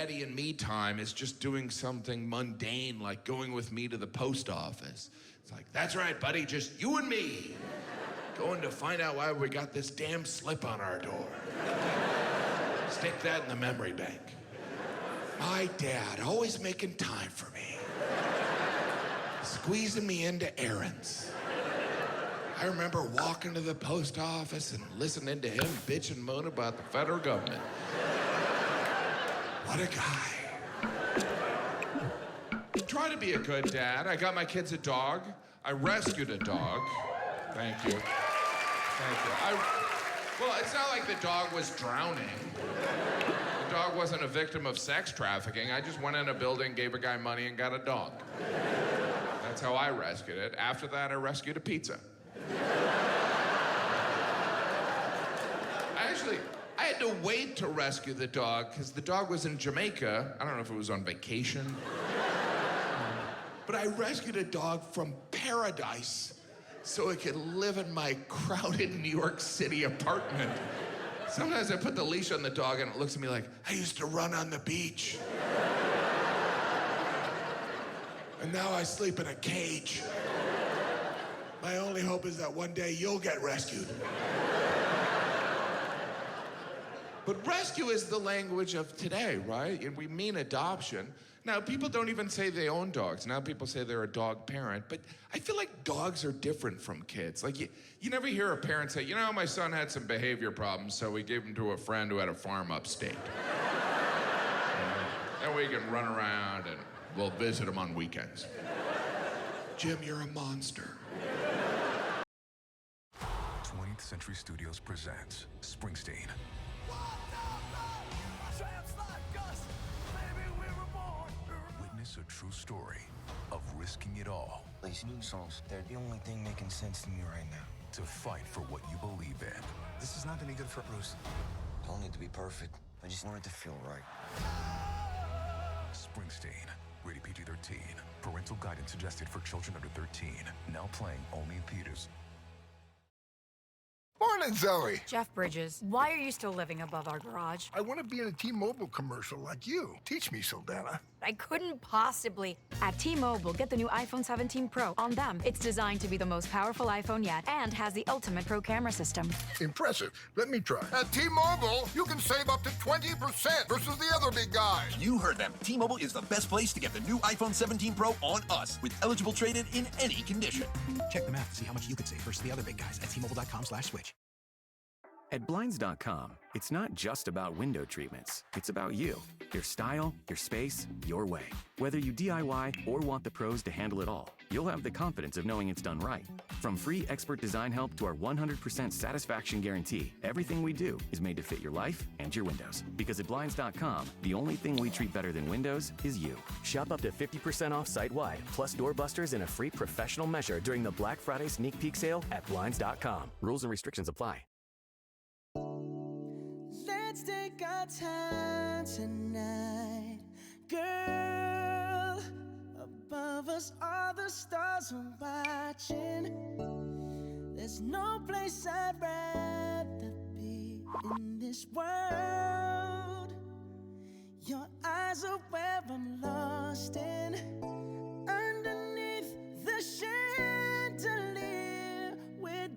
Daddy and me time is just doing something mundane like going with me to the post office. It's like, that's right, buddy, just you and me. Going to find out why we got this damn slip on our door. Stick that in the memory bank. My dad, always making time for me. Squeezing me into errands. I remember walking to the post office and listening to him bitch and moan about the federal government. What a guy. Try to be a good dad. I got my kids a dog. I rescued a dog. Thank you. Thank you. Well, it's not like the dog was drowning. The dog wasn't a victim of sex trafficking. I just went in a building, gave a guy money, and got a dog. That's how I rescued it. After that, I rescued a pizza. I had to wait to rescue the dog because the dog was in Jamaica. I don't know if it was on vacation. But I rescued a dog from paradise so it could live in my crowded New York City apartment. Sometimes I put the leash on the dog and it looks at me like, I used to run on the beach. And now I sleep in a cage. My only hope is that one day you'll get rescued. But rescue is the language of today, right? And we mean adoption. Now, people don't even say they own dogs. Now people say they're a dog parent. But I feel like dogs are different from kids. Like, you never hear a parent say, you know, my son had some behavior problems, so we gave him to a friend who had a farm upstate. Then we can run around and we'll visit him on weekends. Jim, you're a monster. 20th Century Studios presents Springsteen. Witness a true story of risking it all. These new songs, they're the only thing making sense to me right now. To fight for what you believe in. This is not gonna be good for Bruce. I don't need to be perfect. I just want it to feel right. Springsteen, rated PG-13. Parental guidance suggested for children under 13. Now playing only in theaters. Morning, Zoe. Jeff Bridges, why are you still living above our garage? I want to be in a T-Mobile commercial like you. Teach me, Saldana. I couldn't possibly. At T-Mobile, get the new iPhone 17 Pro on them. It's designed to be the most powerful iPhone yet and has the ultimate pro camera system. Impressive. Let me try. At T-Mobile, you can save up to 20% versus the other big guys. You heard them. T-Mobile is the best place to get the new iPhone 17 Pro on us with eligible trade-in in any condition. Check the math to see how much you could save versus the other big guys at T-Mobile.com/switch. At Blinds.com, it's not just about window treatments. It's about you, your style, your space, your way. Whether you DIY or want the pros to handle it all, you'll have the confidence of knowing it's done right. From free expert design help to our 100% satisfaction guarantee, everything we do is made to fit your life and your windows. Because at Blinds.com, the only thing we treat better than windows is you. Shop up to 50% off site-wide, plus doorbusters and a free professional measure during the Black Friday sneak peek sale at Blinds.com. Rules and restrictions apply. Let's take our time tonight, girl. Above us, all the stars are watching. There's no place I'd rather be in this world. Your eyes are where I'm lost in. Underneath the chandelier, with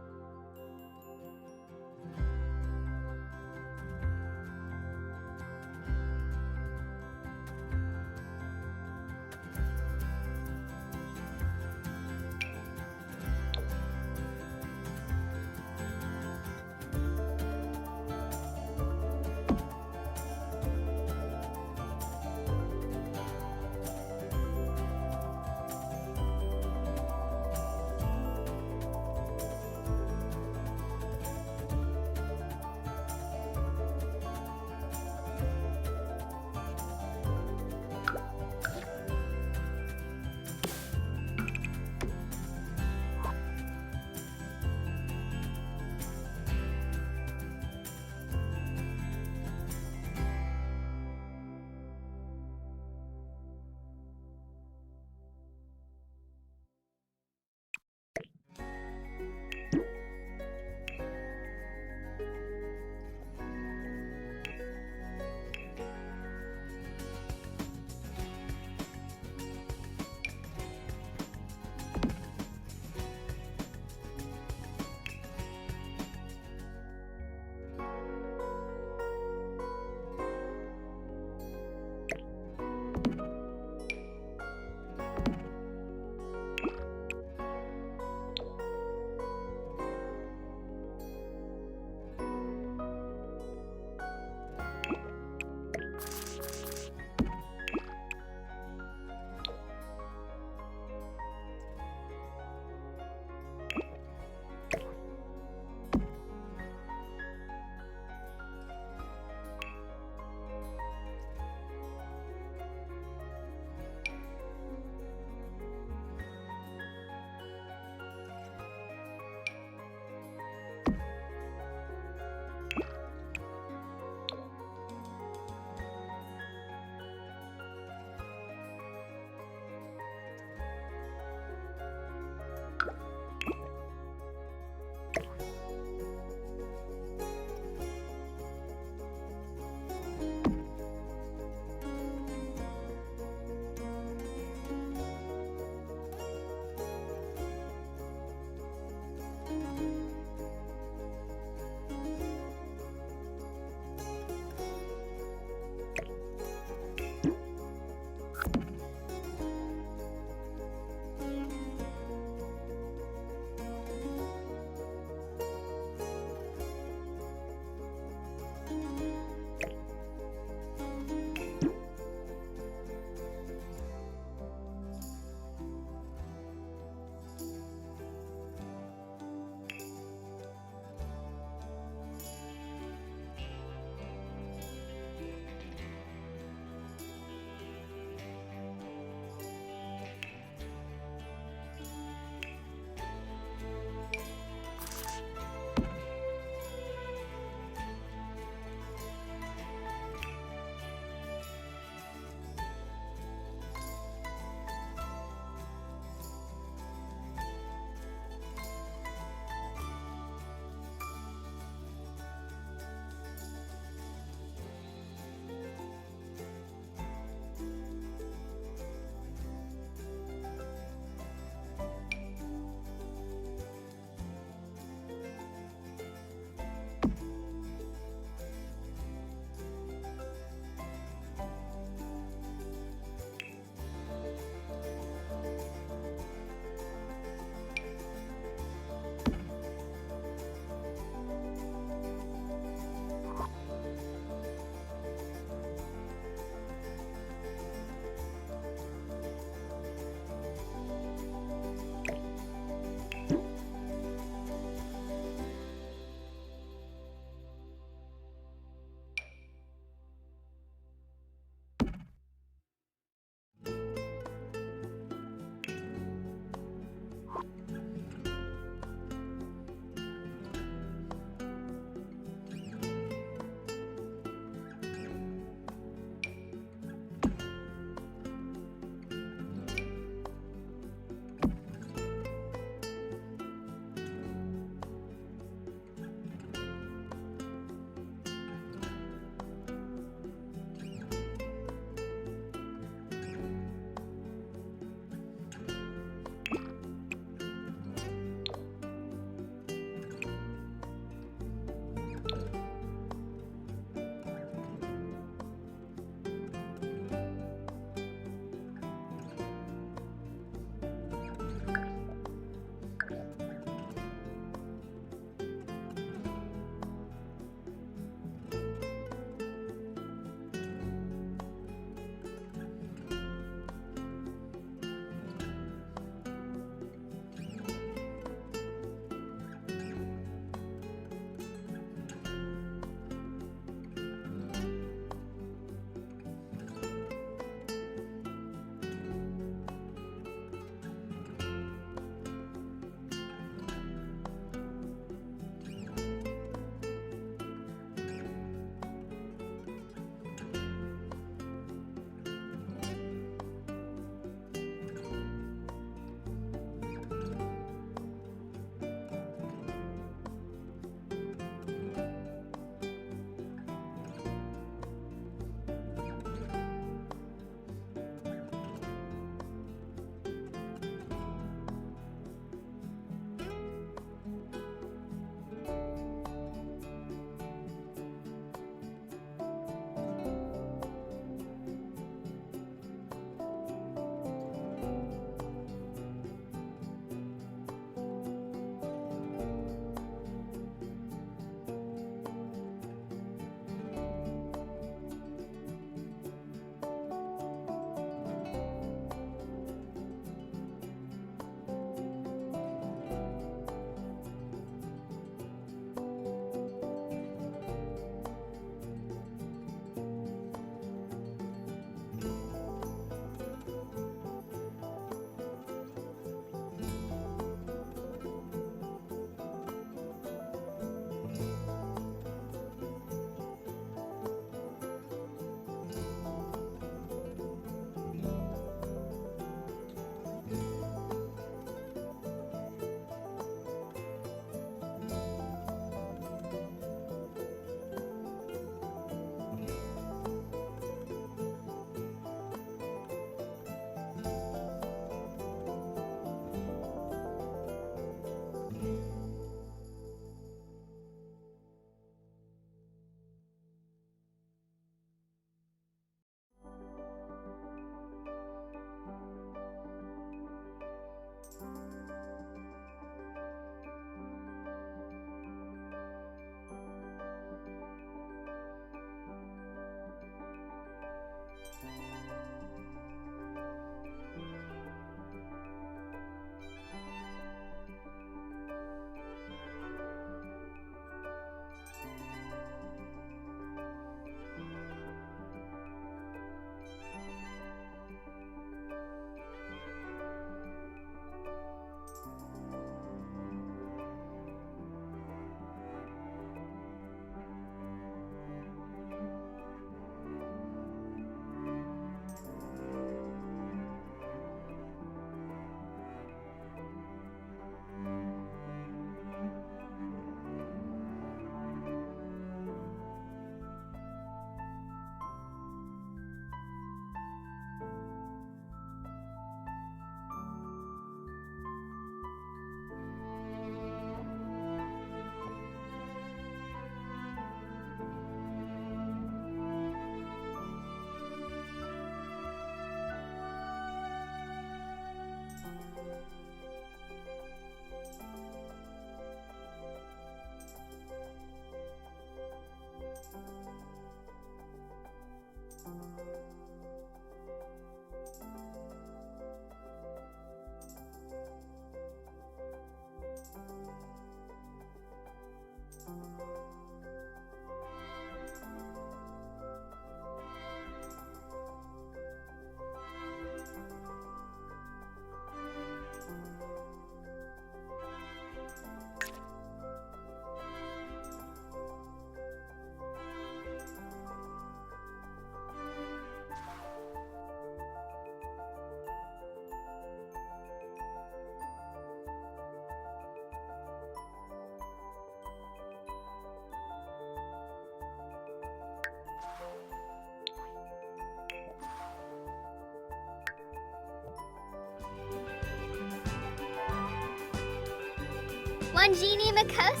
on Jeannie Makos.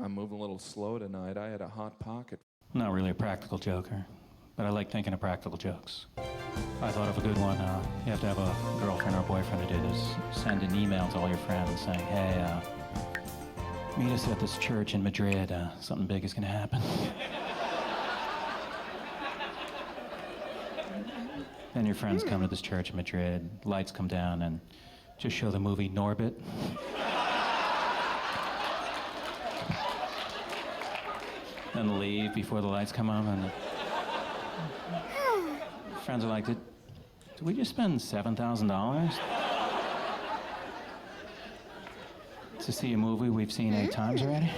I'm moving a little slow tonight. I had a hot pocket. I'm not really a practical joker, but I like thinking of practical jokes. I thought of a good one. You have to have a girlfriend or boyfriend to do this. Send an email to all your friends saying, hey, meet us at this church in Madrid. Something big is going to happen. Then your friends come to this church in Madrid, lights come down, and just show the movie Norbit. And leave before the lights come on, and friends are like, did we just spend $7,000 to see a movie we've seen 8 times already?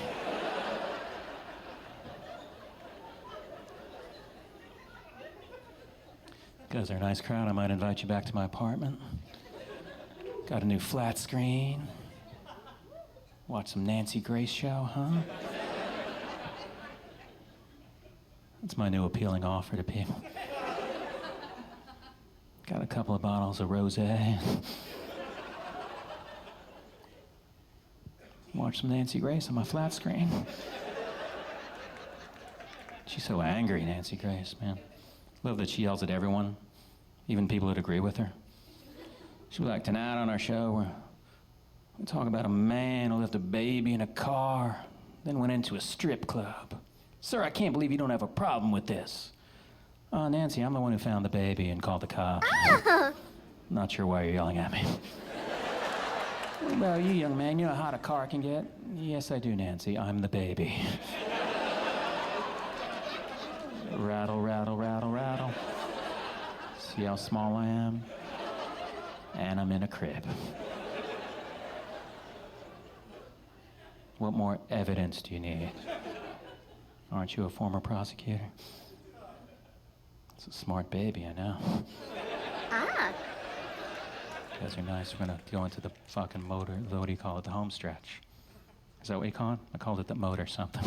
You guys are a nice crowd. I might invite you back to my apartment. Got a new flat screen. Watch some Nancy Grace show, huh? That's my new appealing offer to people. Got a couple of bottles of rosé. Watch some Nancy Grace on my flat screen. She's so angry, Nancy Grace, man. Love that she yells at everyone, even people that agree with her. She'll be like, tonight on our show, we talk about a man who left a baby in a car, then went into a strip club. Sir, I can't believe you don't have a problem with this. Nancy, I'm the one who found the baby and called the cops. Not sure why you're yelling at me. What about you, young man? You know how hot a car can get? Yes, I do, Nancy. I'm the baby. Rattle, rattle, rattle, rattle. See how small I am? And I'm in a crib. What more evidence do you need? Aren't you a former prosecutor? It's a smart baby, I know. You guys are nice. We're gonna go into the fucking motor, what do you call it, the home stretch. Is that what you call it? I called it the motor something.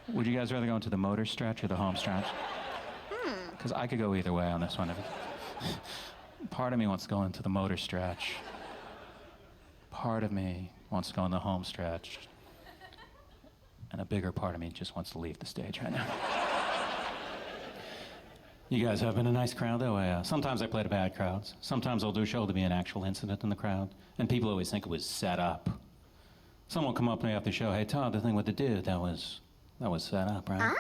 Would you guys rather go into the motor stretch or the home stretch? Because I could go either way on this one. Part of me wants to go into the motor stretch. Part of me wants to go in the home stretch. And a bigger part of me just wants to leave the stage right now. You guys have been a nice crowd, though. Sometimes I play to bad crowds. Sometimes I'll do a show to be an actual incident in the crowd. And people always think it was set up. Someone will come up to me after the show, hey, Todd, the thing with the dude, that was set up, right?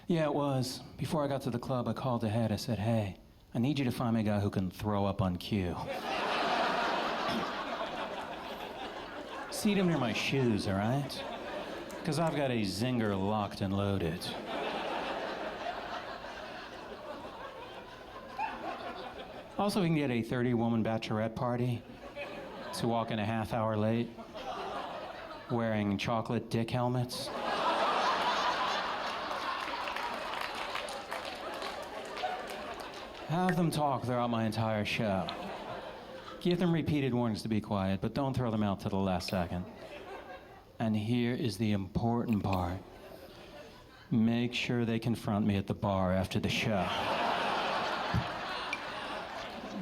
Yeah, it was. Before I got to the club, I called ahead. I said, hey, I need you to find me a guy who can throw up on cue. Seat him near my shoes, all right? Because I've got a zinger locked and loaded. Also, we can get a 30-woman bachelorette party to walk in a half hour late, wearing chocolate dick helmets. Have them talk throughout my entire show. Give them repeated warnings to be quiet, but don't throw them out to the last second. And here is the important part. Make sure they confront me at the bar after the show.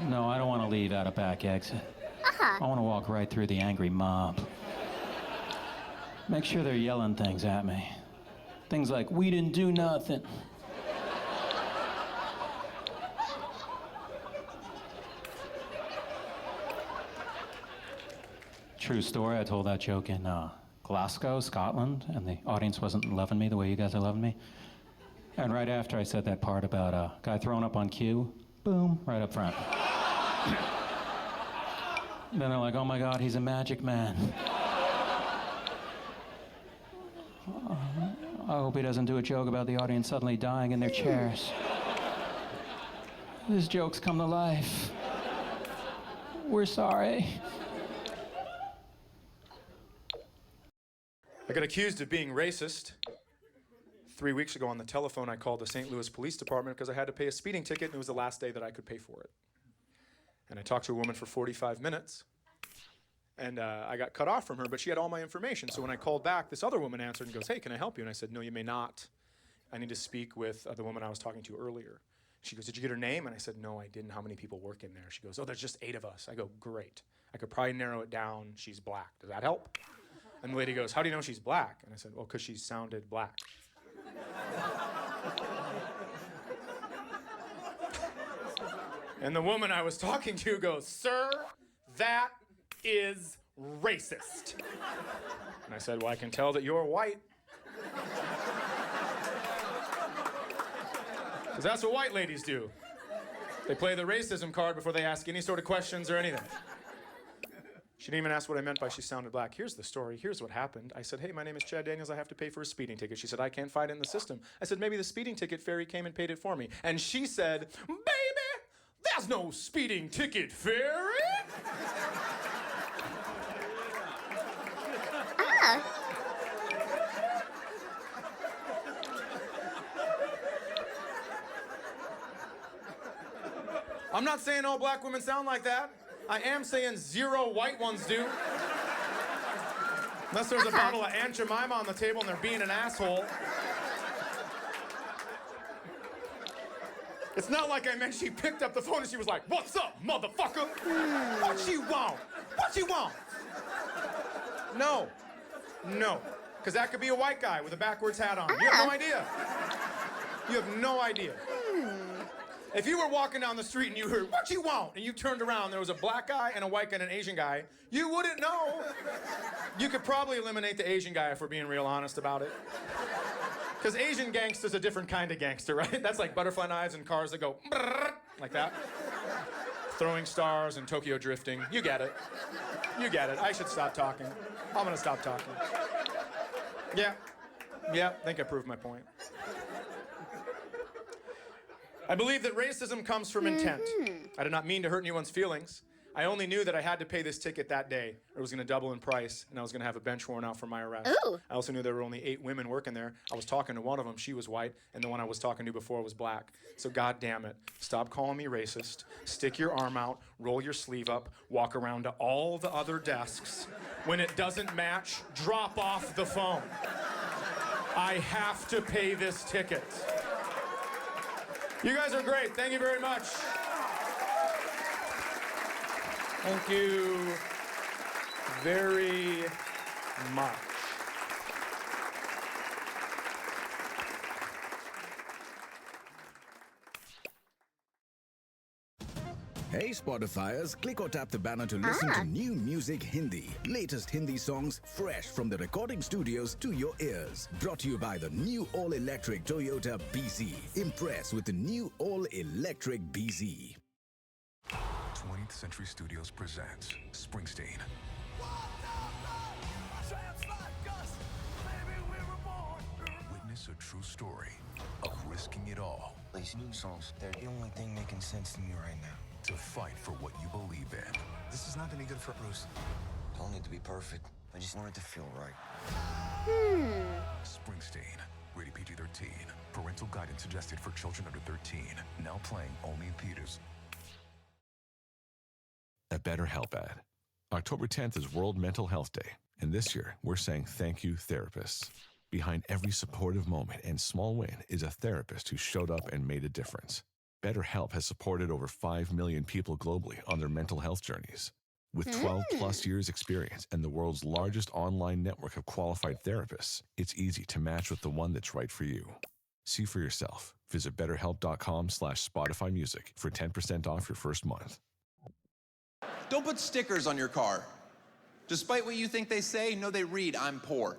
No, I don't want to leave out a back exit. I want to walk right through the angry mob. Make sure they're yelling things at me. Things like, we didn't do nothing. True story, I told that joke in Glasgow, Scotland, and the audience wasn't loving me the way you guys are loving me. And right after I said that part about a guy throwing up on cue, boom, right up front. Then they're like, oh my God, he's a magic man. I hope he doesn't do a joke about the audience suddenly dying in their chairs. His jokes come to life. We're sorry. I got accused of being racist. 3 weeks ago on the telephone, I called the St. Louis Police Department because I had to pay a speeding ticket, and it was the last day that I could pay for it. And I talked to a woman for 45 minutes, and I got cut off from her, but she had all my information. So when I called back, this other woman answered and goes, "Hey, can I help you?" And I said, "No, you may not. I need to speak with the woman I was talking to earlier." She goes, "Did you get her name?" And I said, "No, I didn't. How many people work in there?" She goes, "Oh, there's just 8 of us." I go, "Great. I could probably narrow it down. She's black. Does that help?" And the lady goes, "How do you know she's black?" And I said, "Well, because she sounded black." And the woman I was talking to goes, "Sir, that is racist." And I said, "Well, I can tell that you're white." Because that's what white ladies do. They play the racism card before they ask any sort of questions or anything. She didn't even ask what I meant by she sounded black. "Here's the story. Here's what happened." I said, "Hey, my name is Chad Daniels. I have to pay for a speeding ticket." She said, "I can't find it in the system." I said, "Maybe the speeding ticket fairy came and paid it for me." And she said, "Baby, there's no speeding ticket fairy." I'm not saying all black women sound like that. I am saying 0 white ones do. Unless there's a bottle of Aunt Jemima on the table and they're being an asshole. It's not like I meant she picked up the phone and she was like, "What's up, motherfucker? What you want? What you want?" No. No. Because that could be a white guy with a backwards hat on. You have no idea. You have no idea. If you were walking down the street and you heard, "What you want?" and you turned around, there was a black guy and a white guy and an Asian guy, you wouldn't know. You could probably eliminate the Asian guy if we're being real honest about it. Because Asian gangster's a different kind of gangster, right? That's like butterfly knives and cars that go like that. Throwing stars and Tokyo drifting. You get it. You get it. I should stop talking. I'm gonna stop talking. Yeah. Yeah, I think I proved my point. I believe that racism comes from intent. I did not mean to hurt anyone's feelings. I only knew that I had to pay this ticket that day, or it was going to double in price, and I was going to have a bench warrant out for my arrest. Ooh. I also knew there were only 8 women working there. I was talking to one of them. She was white, and the one I was talking to before was black. So God damn it, stop calling me racist. Stick your arm out, roll your sleeve up, walk around to all the other desks. When it doesn't match, drop off the phone. I have to pay this ticket. You guys are great. Thank you very much. Thank you very much. Hey Spotifyers, click or tap the banner to listen to new music Hindi. Latest Hindi songs fresh from the recording studios to your ears. Brought to you by the new all-electric Toyota BZ. Impress with the new all-electric BZ. 20th Century Studios presents Springsteen. Witness a true story of risking it all. These new songs, they're the only thing making sense to me right now. To fight for what you believe in. This is not gonna be good for Bruce. I don't need to be perfect. I just want it to feel right. Springsteen, rated PG-13. Parental guidance suggested for children under 13. Now playing only in theaters. A BetterHelp ad. October 10th is World Mental Health Day, and this year we're saying thank you, therapists. Behind every supportive moment and small win is a therapist who showed up and made a difference. BetterHelp has supported over 5 million people globally on their mental health journeys. With 12 plus years experience and the world's largest online network of qualified therapists, it's easy to match with the one that's right for you. See for yourself. Visit betterhelp.com/Spotify Music for 10% off your first month. Don't put stickers on your car. Despite what you think they say, no, they read, "I'm poor."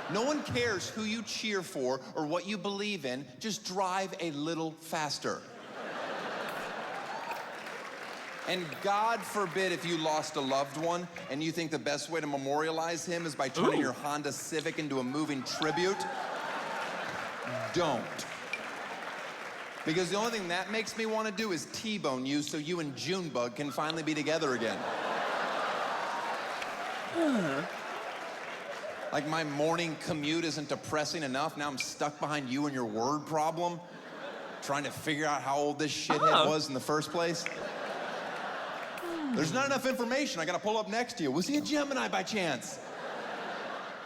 No one cares who you cheer for or what you believe in. Just drive a little faster. And God forbid if you lost a loved one and you think the best way to memorialize him is by turning your Honda Civic into a moving tribute. Don't. Because the only thing that makes me want to do is T-bone you so you and Junebug can finally be together again. Like my morning commute isn't depressing enough. Now I'm stuck behind you and your word problem, trying to figure out how old this shithead was in the first place. There's not enough information. I gotta pull up next to you. Was he a Gemini by chance?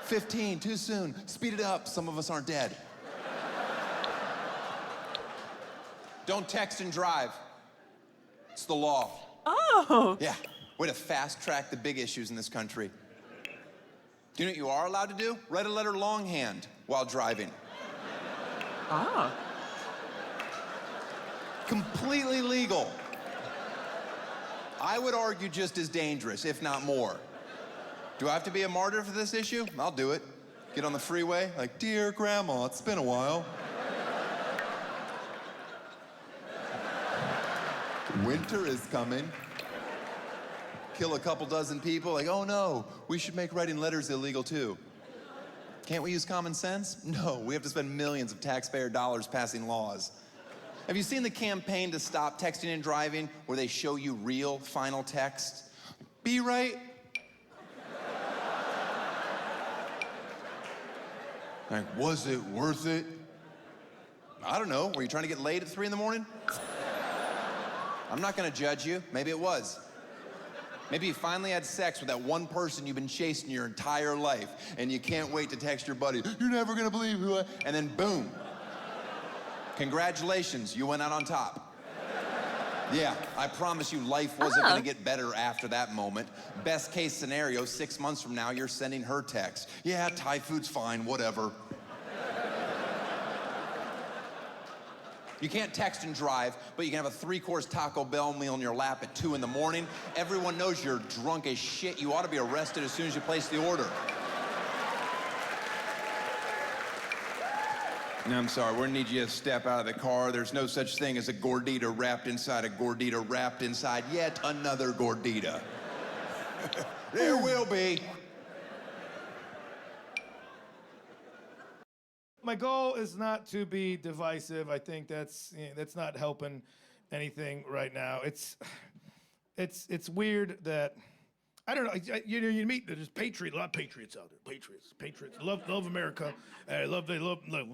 15, too soon. Speed it up. Some of us aren't dead. Don't text and drive. It's the law. Oh. Yeah, way to fast track the big issues in this country. Do you know what you are allowed to do? Write a letter longhand while driving. Ah. Completely legal. I would argue just as dangerous, if not more. Do I have to be a martyr for this issue? I'll do it. Get on the freeway, like, dear grandma, it's been a while. Winter is coming. Kill a couple dozen people, like, oh no, we should make writing letters illegal too. Can't we use common sense? No, we have to spend millions of taxpayer dollars passing laws. Have you seen the campaign to stop texting and driving where they show you real final text? Be right. Like, was it worth it? I don't know. Were you trying to get laid at 3 in the morning? I'm not gonna judge you. Maybe it was. Maybe you finally had sex with that one person you've been chasing your entire life, and you can't wait to text your buddy, you're never gonna believe who I... And then boom. Congratulations, you went out on top. Yeah, I promise you life wasn't gonna get better after that moment. Best case scenario, 6 months from now, you're sending her text. Yeah, Thai food's fine, whatever. You can't text and drive, but you can have a 3-course Taco Bell meal in your lap at 2 in the morning. Everyone knows you're drunk as shit. You ought to be arrested as soon as you place the order. No, I'm sorry, we're gonna need you to step out of the car. There's no such thing as a gordita wrapped inside a gordita wrapped inside yet another gordita. There will be. My goal is not to be divisive. I think that's not helping anything right now. It's weird that I don't know. You meet there's a lot of patriots out there. Patriots love America. They love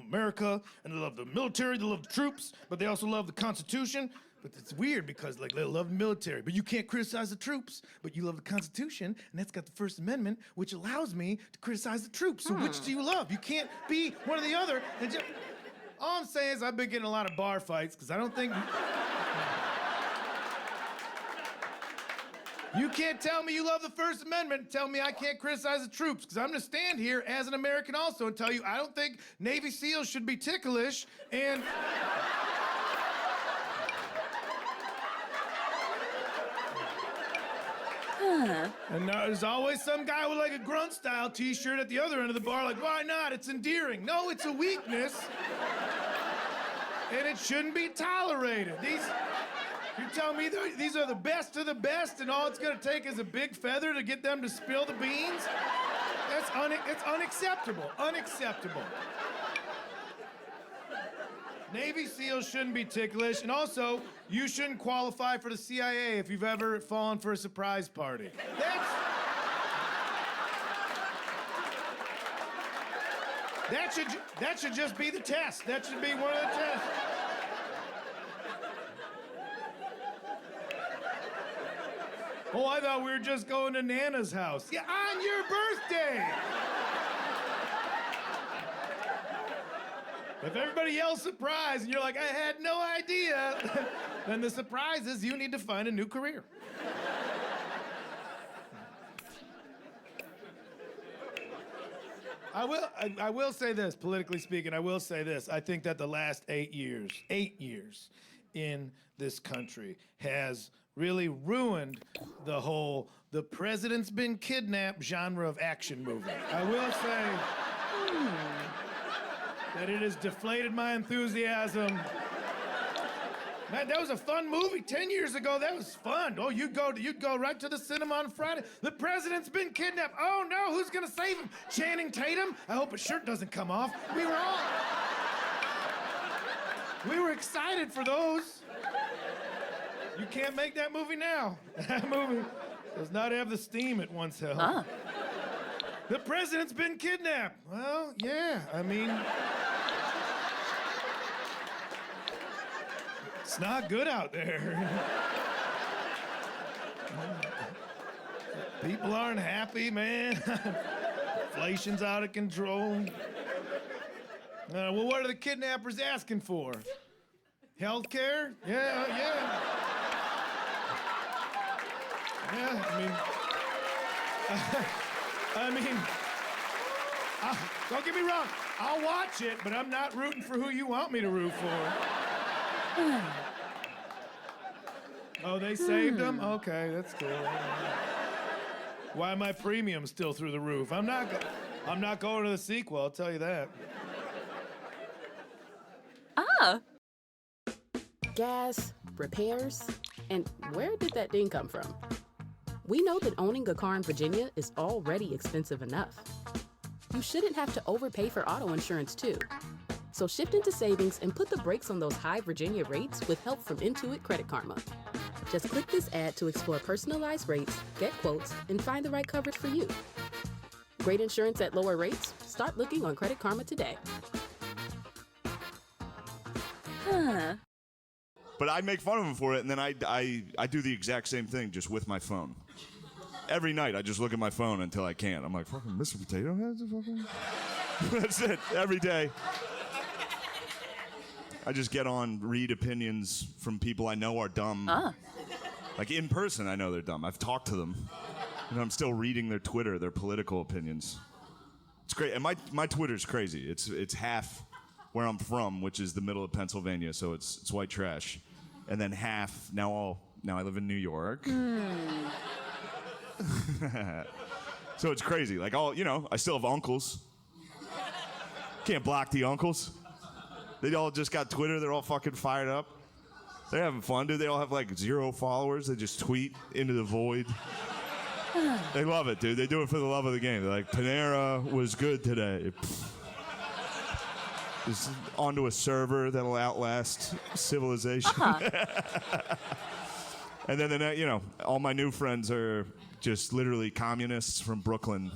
America, and they love the military. They love the troops, but they also love the Constitution. But it's weird because like they love the military, but you can't criticize the troops. But you love the Constitution, and that's got the First Amendment, which allows me to criticize the troops. So which do you love? You can't be one or the other. And all I'm saying is I've been getting a lot of bar fights because I don't think. You can't tell me you love the First Amendment and tell me I can't criticize the troops, because I'm going to stand here as an American also and tell you I don't think Navy SEALs should be ticklish, and... And there's always some guy with like a grunt-style t-shirt at the other end of the bar like, why not? It's endearing. No, it's a weakness. And it shouldn't be tolerated. You're telling me these are the best of the best, and all it's gonna take is a big feather to get them to spill the beans? It's unacceptable. Unacceptable. Navy SEALs shouldn't be ticklish, and also, you shouldn't qualify for the CIA if you've ever fallen for a surprise party. That should just be the test. That should be one of the tests. Oh, I thought we were just going to Nana's house. Yeah, on your birthday! If everybody yells surprise and you're like, I had no idea, then the surprise is you need to find a new career. I will say this, politically speaking, I will say this. I think that the last 8 years in this country has really ruined the president's been kidnapped genre of action movie. I will say that it has deflated my enthusiasm. Man, that was a fun movie 10 years ago. That was fun. Oh, you'd go right to the cinema on Friday. The president's been kidnapped. Oh no, who's gonna save him? Channing Tatum? I hope his shirt doesn't come off. We were excited for those. You can't make that movie now. That movie does not have the steam it once held. The president's been kidnapped. Well, yeah, I mean, it's not good out there. People aren't happy, man. Inflation's out of control. Well, what are the kidnappers asking for? Health care? Yeah. Yeah, I mean, don't get me wrong. I'll watch it, but I'm not rooting for who you want me to root for. Oh, they saved them? Okay, that's cool. Why my premium's still through the roof? I'm not going to the sequel, I'll tell you that. Gas, repairs, and where did that ding come from? We know that owning a car in Virginia is already expensive enough. You shouldn't have to overpay for auto insurance too. So shift into savings and put the brakes on those high Virginia rates with help from Intuit Credit Karma. Just click this ad to explore personalized rates, get quotes, and find the right coverage for you. Great insurance at lower rates? Start looking on Credit Karma today. But I make fun of him for it, and then I do the exact same thing just with my phone. Every night, I just look at my phone until I can't. I'm like, fucking Mr. Potato Head? That's it. Every day. I just get on, read opinions from people I know are dumb. Like in person, I know they're dumb. I've talked to them. And I'm still reading their Twitter, their political opinions. It's great. And my Twitter's crazy. It's half where I'm from, which is the middle of Pennsylvania, so it's white trash. And then half, now I live in New York. So it's crazy. Like, I still have uncles. Can't block the uncles. They all just got Twitter. They're all fucking fired up. They're having fun, dude. They all have like 0 followers. They just tweet into the void. They love it, dude. They do it for the love of the game. They're like, Panera was good today. Just onto a server that'll outlast civilization. And then, all my new friends are just literally communists from Brooklyn.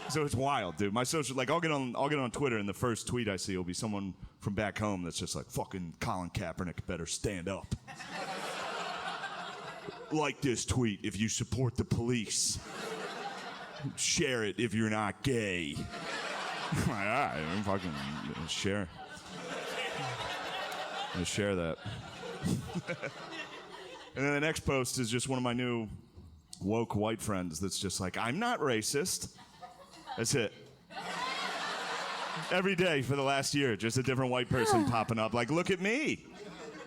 So it's wild, dude. My social, I'll get on Twitter, and the first tweet I see will be someone from back home that's just like, fucking Colin Kaepernick better stand up. Like this tweet if you support the police. Share it if you're not gay. I'm like, all right, I'm fucking share. I'm gonna share that. And then the next post is just one of my new woke white friends that's just like, I'm not racist. That's it. Every day for the last year, just a different white person popping up. Like, look at me.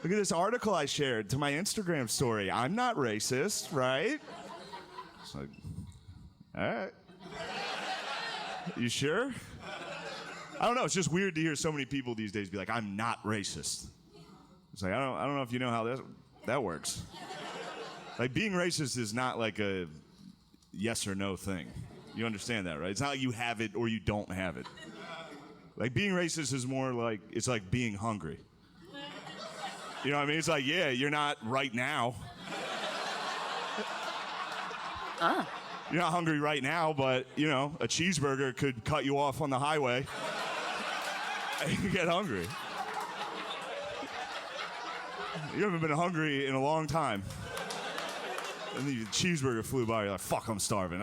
Look at this article I shared to my Instagram story. I'm not racist, right? It's like, all right. You sure? I don't know. It's just weird to hear so many people these days be like, I'm not racist. It's like, I don't know if you know how that works. Like, being racist is not like a yes or no thing. You understand that, right? It's not like you have it or you don't have it. Like, being racist is more like, it's like being hungry. You know what I mean? It's like, yeah, you're not right now. You're not hungry right now, but, a cheeseburger could cut you off on the highway and you get hungry. You haven't been hungry in a long time. And the cheeseburger flew by, you're like, fuck, I'm starving.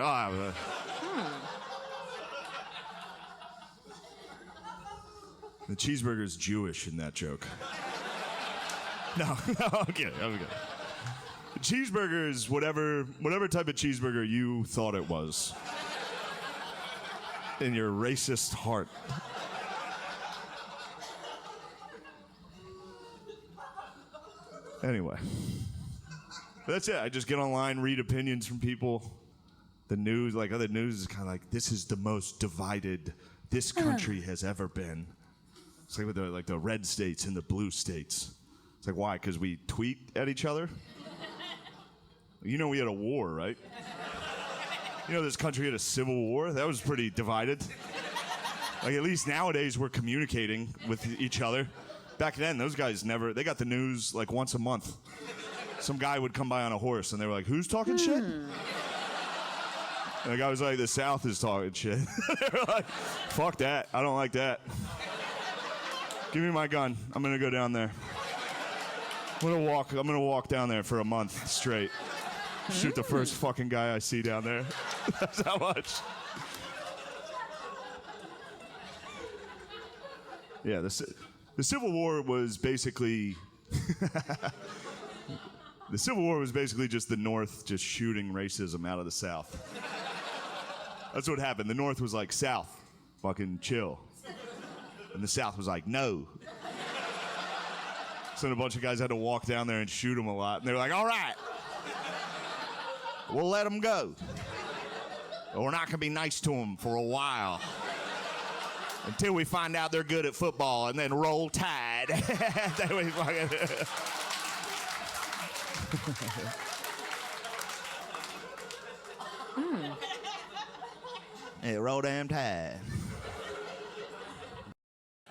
The cheeseburger's Jewish in that joke. No, I'm kidding. The cheeseburger is whatever type of cheeseburger you thought it was in your racist heart. Anyway, that's it. I just get online, read opinions from people. The news, other news is kind of like, this is the most divided this country has ever been. It's like with the red states and the blue states. It's like, why? Because we tweet at each other? We had a war, right? This country had a civil war. That was pretty divided. Like, at least nowadays we're communicating with each other. Back then, those guys they got the news like once a month. Some guy would come by on a horse and they were like, who's talking shit? And the guy was like, the South is talking shit. They were like, fuck that. I don't like that. Give me my gun. I'm gonna go down there. I'm gonna walk down there for a month straight. Shoot the first fucking guy I see down there. That's how much. Yeah, the Civil War was basically the Civil War was basically just the North just shooting racism out of the South. That's what happened. The North was like, South, fucking chill. And the South was like, no. So a bunch of guys had to walk down there and shoot them a lot. And they were like, all right, we'll let them go. But we're not going to be nice to them for a while. Until we find out they're good at football and then roll tide. Then we fucking... Hey, roll damn tide.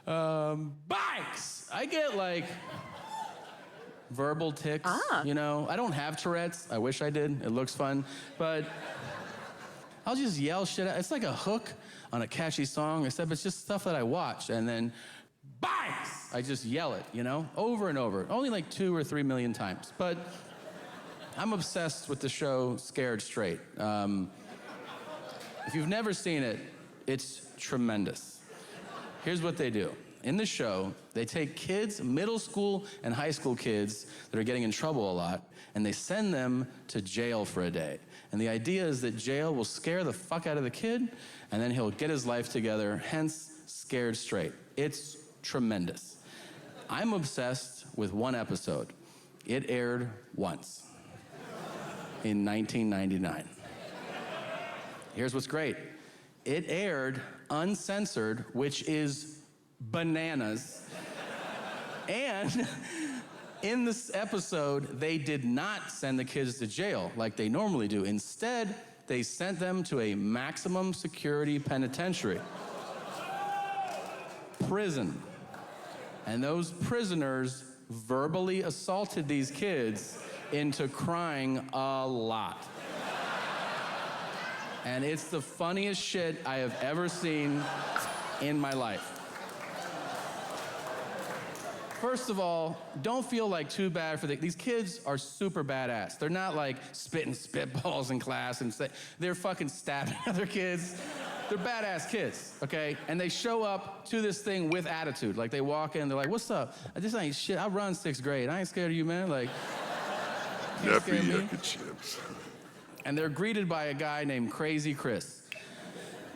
Bikes! I get like verbal tics, you know? I don't have Tourette's. I wish I did. It looks fun. But I'll just yell shit out. It's like a hook on a catchy song, except it's just stuff that I watch. And then, bikes! I just yell it, you know? Over and over. Only like 2 or 3 million times. But I'm obsessed with the show Scared Straight. If you've never seen it, it's tremendous. Here's what they do. In the show, they take kids, middle school and high school kids that are getting in trouble a lot, and they send them to jail for a day. And the idea is that jail will scare the fuck out of the kid, and then he'll get his life together, hence Scared Straight. It's tremendous. I'm obsessed with one episode. It aired once in 1999. Here's what's great. It aired uncensored, which is bananas. And in this episode, they did not send the kids to jail like they normally do. Instead, they sent them to a maximum security penitentiary. Prison. And those prisoners verbally assaulted these kids into crying a lot. And it's the funniest shit I have ever seen in my life. First of all, don't feel like too bad for these kids are super badass. They're not like spitting spitballs in class and they're fucking stabbing other kids. They're badass kids, okay? And they show up to this thing with attitude. Like they walk in, they're like, what's up? This ain't shit. I run 6th grade. I ain't scared of you, man. Like, Nappy yucca chips. And they're greeted by a guy named Crazy Chris.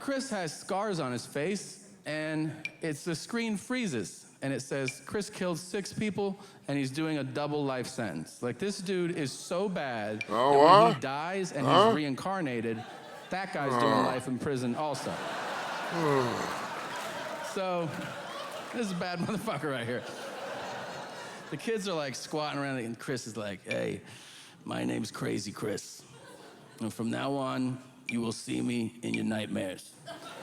Chris has scars on his face, and the screen freezes. And it says, Chris killed 6 people, and he's doing a double life sentence. Like, this dude is so bad that when he dies and he's reincarnated, that guy's doing life in prison also. So, this is a bad motherfucker right here. The kids are like squatting around, and Chris is like, hey, my name's Crazy Chris. And from now on, you will see me in your nightmares.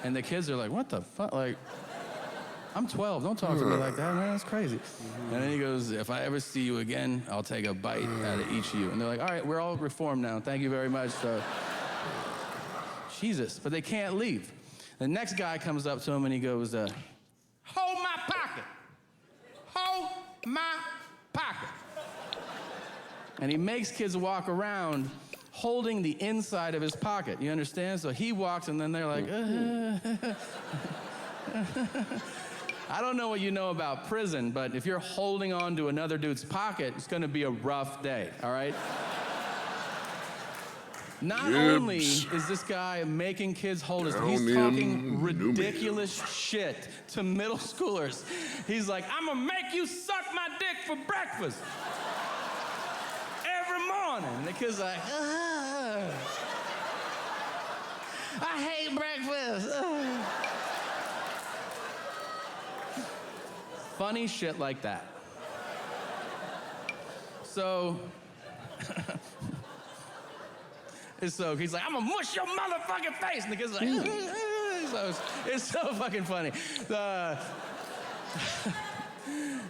And the kids are like, what the fuck? Like, I'm 12, don't talk to me like that, man, that's crazy. And then he goes, if I ever see you again, I'll take a bite out of each of you. And they're like, all right, we're all reformed now, thank you very much. Jesus, but they can't leave. The next guy comes up to him and he goes, hold my pocket. Hold my pocket. And he makes kids walk around holding the inside of his pocket, you understand? So he walks and then they're like, I don't know what you know about prison, but if you're holding on to another dude's pocket, it's gonna be a rough day, all right? Not only is this guy making kids hold his, he's talking ridiculous shit to middle schoolers. He's like, I'm gonna make you suck my dick for breakfast every morning. And the kid's like, I hate breakfast. Funny shit like that. So, he's like, I'm gonna mush your motherfucking face. And the kid's like, so it's so fucking funny.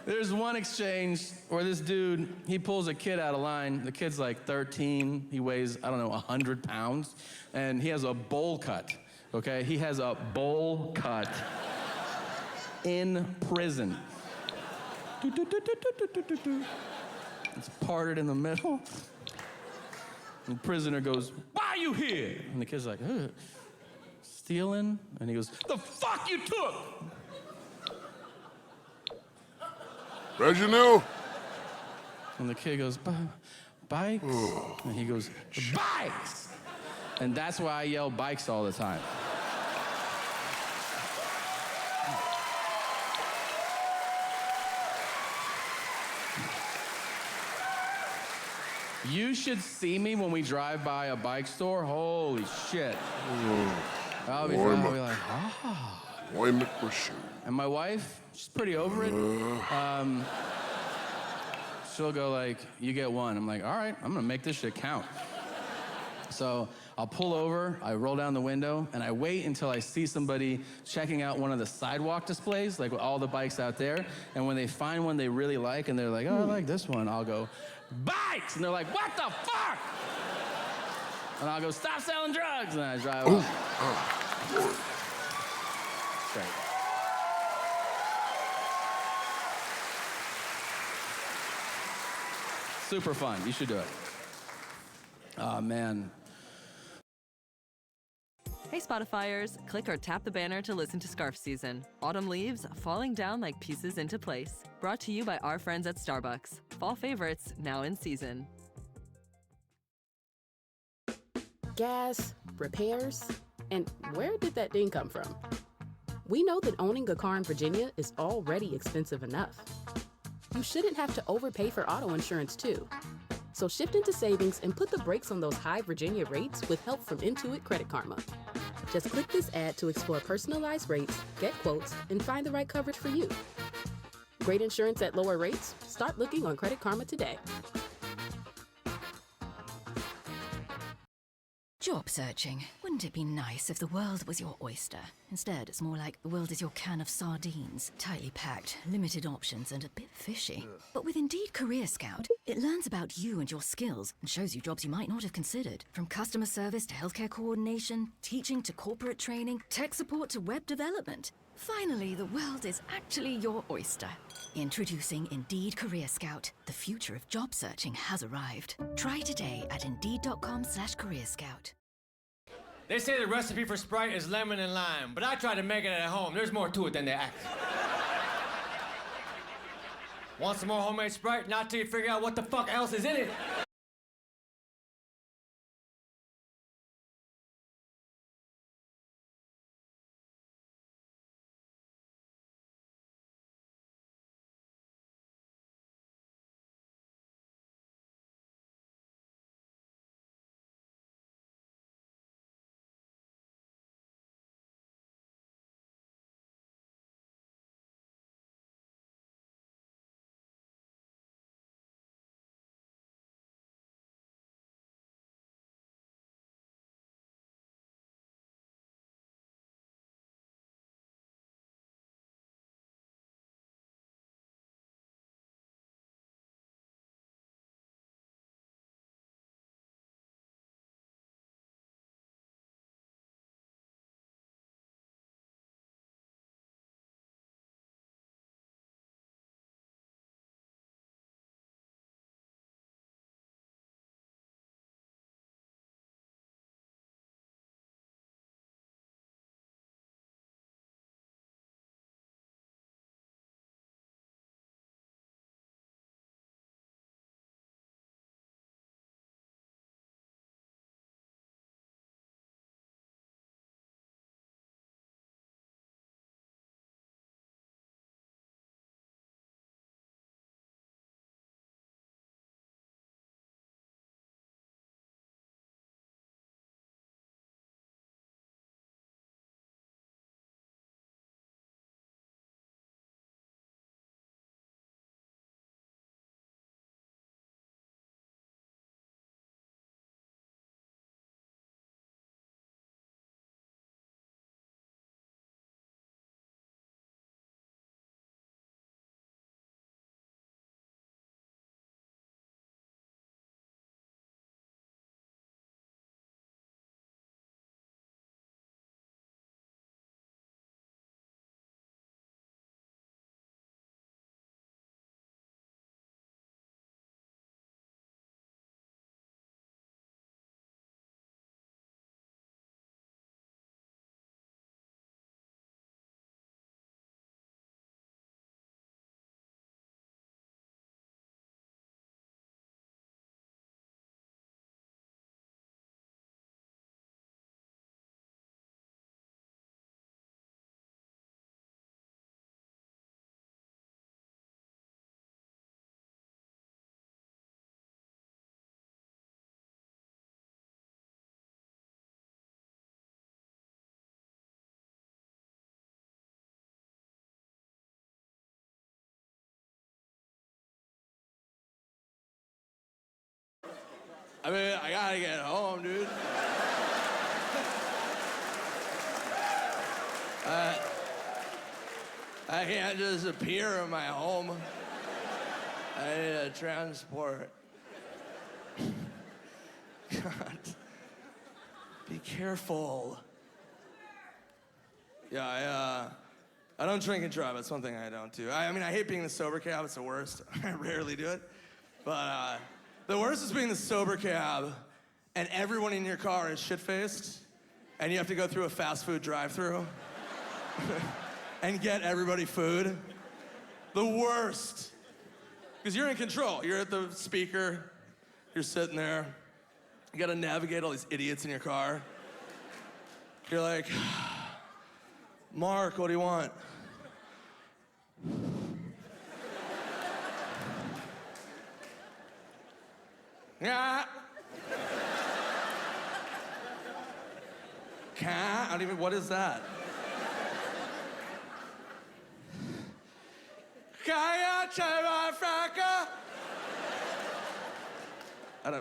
There's one exchange where this dude, he pulls a kid out of line. The kid's like 13. He weighs, I don't know, 100 pounds. And he has a bowl cut, okay? He has a bowl cut in prison. It's parted in the middle. And the prisoner goes, "Why are you here?" And the kid's like, "Stealing?" And he goes, "The fuck you took?" Reginald? And the kid goes, "Bikes?" And he goes, "Bikes!" And that's why I yell bikes all the time. You should see me when we drive by a bike store. Holy shit. I'll be like, Boy McBushy. And my wife, she's pretty over it. She'll go like, "You get one." I'm like, "All right, I'm gonna make this shit count." So I'll pull over, I roll down the window, and I wait until I see somebody checking out one of the sidewalk displays, like with all the bikes out there. And when they find one they really like, and they're like, "Oh, I like this one," I'll go, "Bikes!" And they're like, "What the fuck?" And I'll go, "Stop selling drugs!" And I drive off. Great. Super fun. You should do it. Oh, man. Hey, Spotifyers, click or tap the banner to listen to Scarf Season. Autumn leaves falling down like pieces into place. Brought to you by our friends at Starbucks. Fall favorites now in season. Gas, repairs, and where did that ding come from? We know that owning a car in Virginia is already expensive enough. You shouldn't have to overpay for auto insurance, too. So shift into savings and put the brakes on those high Virginia rates with help from Intuit Credit Karma. Just click this ad to explore personalized rates, get quotes, and find the right coverage for you. Great insurance at lower rates? Start looking on Credit Karma today. Job searching. Wouldn't it be nice if the world was your oyster? Instead, it's more like the world is your can of sardines. Tightly packed, limited options, and a bit fishy. But with Indeed Career Scout, it learns about you and your skills and shows you jobs you might not have considered. From customer service to healthcare coordination, teaching to corporate training, tech support to web development. Finally, the world is actually your oyster. Introducing Indeed Career Scout. The future of job searching has arrived. Try today at Indeed.com/careerscout. They say the recipe for Sprite is lemon and lime, but I tried to make it at home. There's more to it than they act. Want some more homemade Sprite? Not till you figure out what the fuck else is in it. I mean, I gotta get home, dude. I can't just appear in my home. I need a transport. God. Be careful. Yeah, I don't drink and drive. That's one thing I don't do. I mean, I hate being in the sober cab. It's the worst. I rarely do it. But the worst is being in the sober cab and everyone in your car is shit-faced and you have to go through a fast food drive-thru and get everybody food. The worst. Because you're in control. You're at the speaker. You're sitting there. You gotta navigate all these idiots in your car. You're like, Mark, what do you want? Yeah. I don't even, what is that?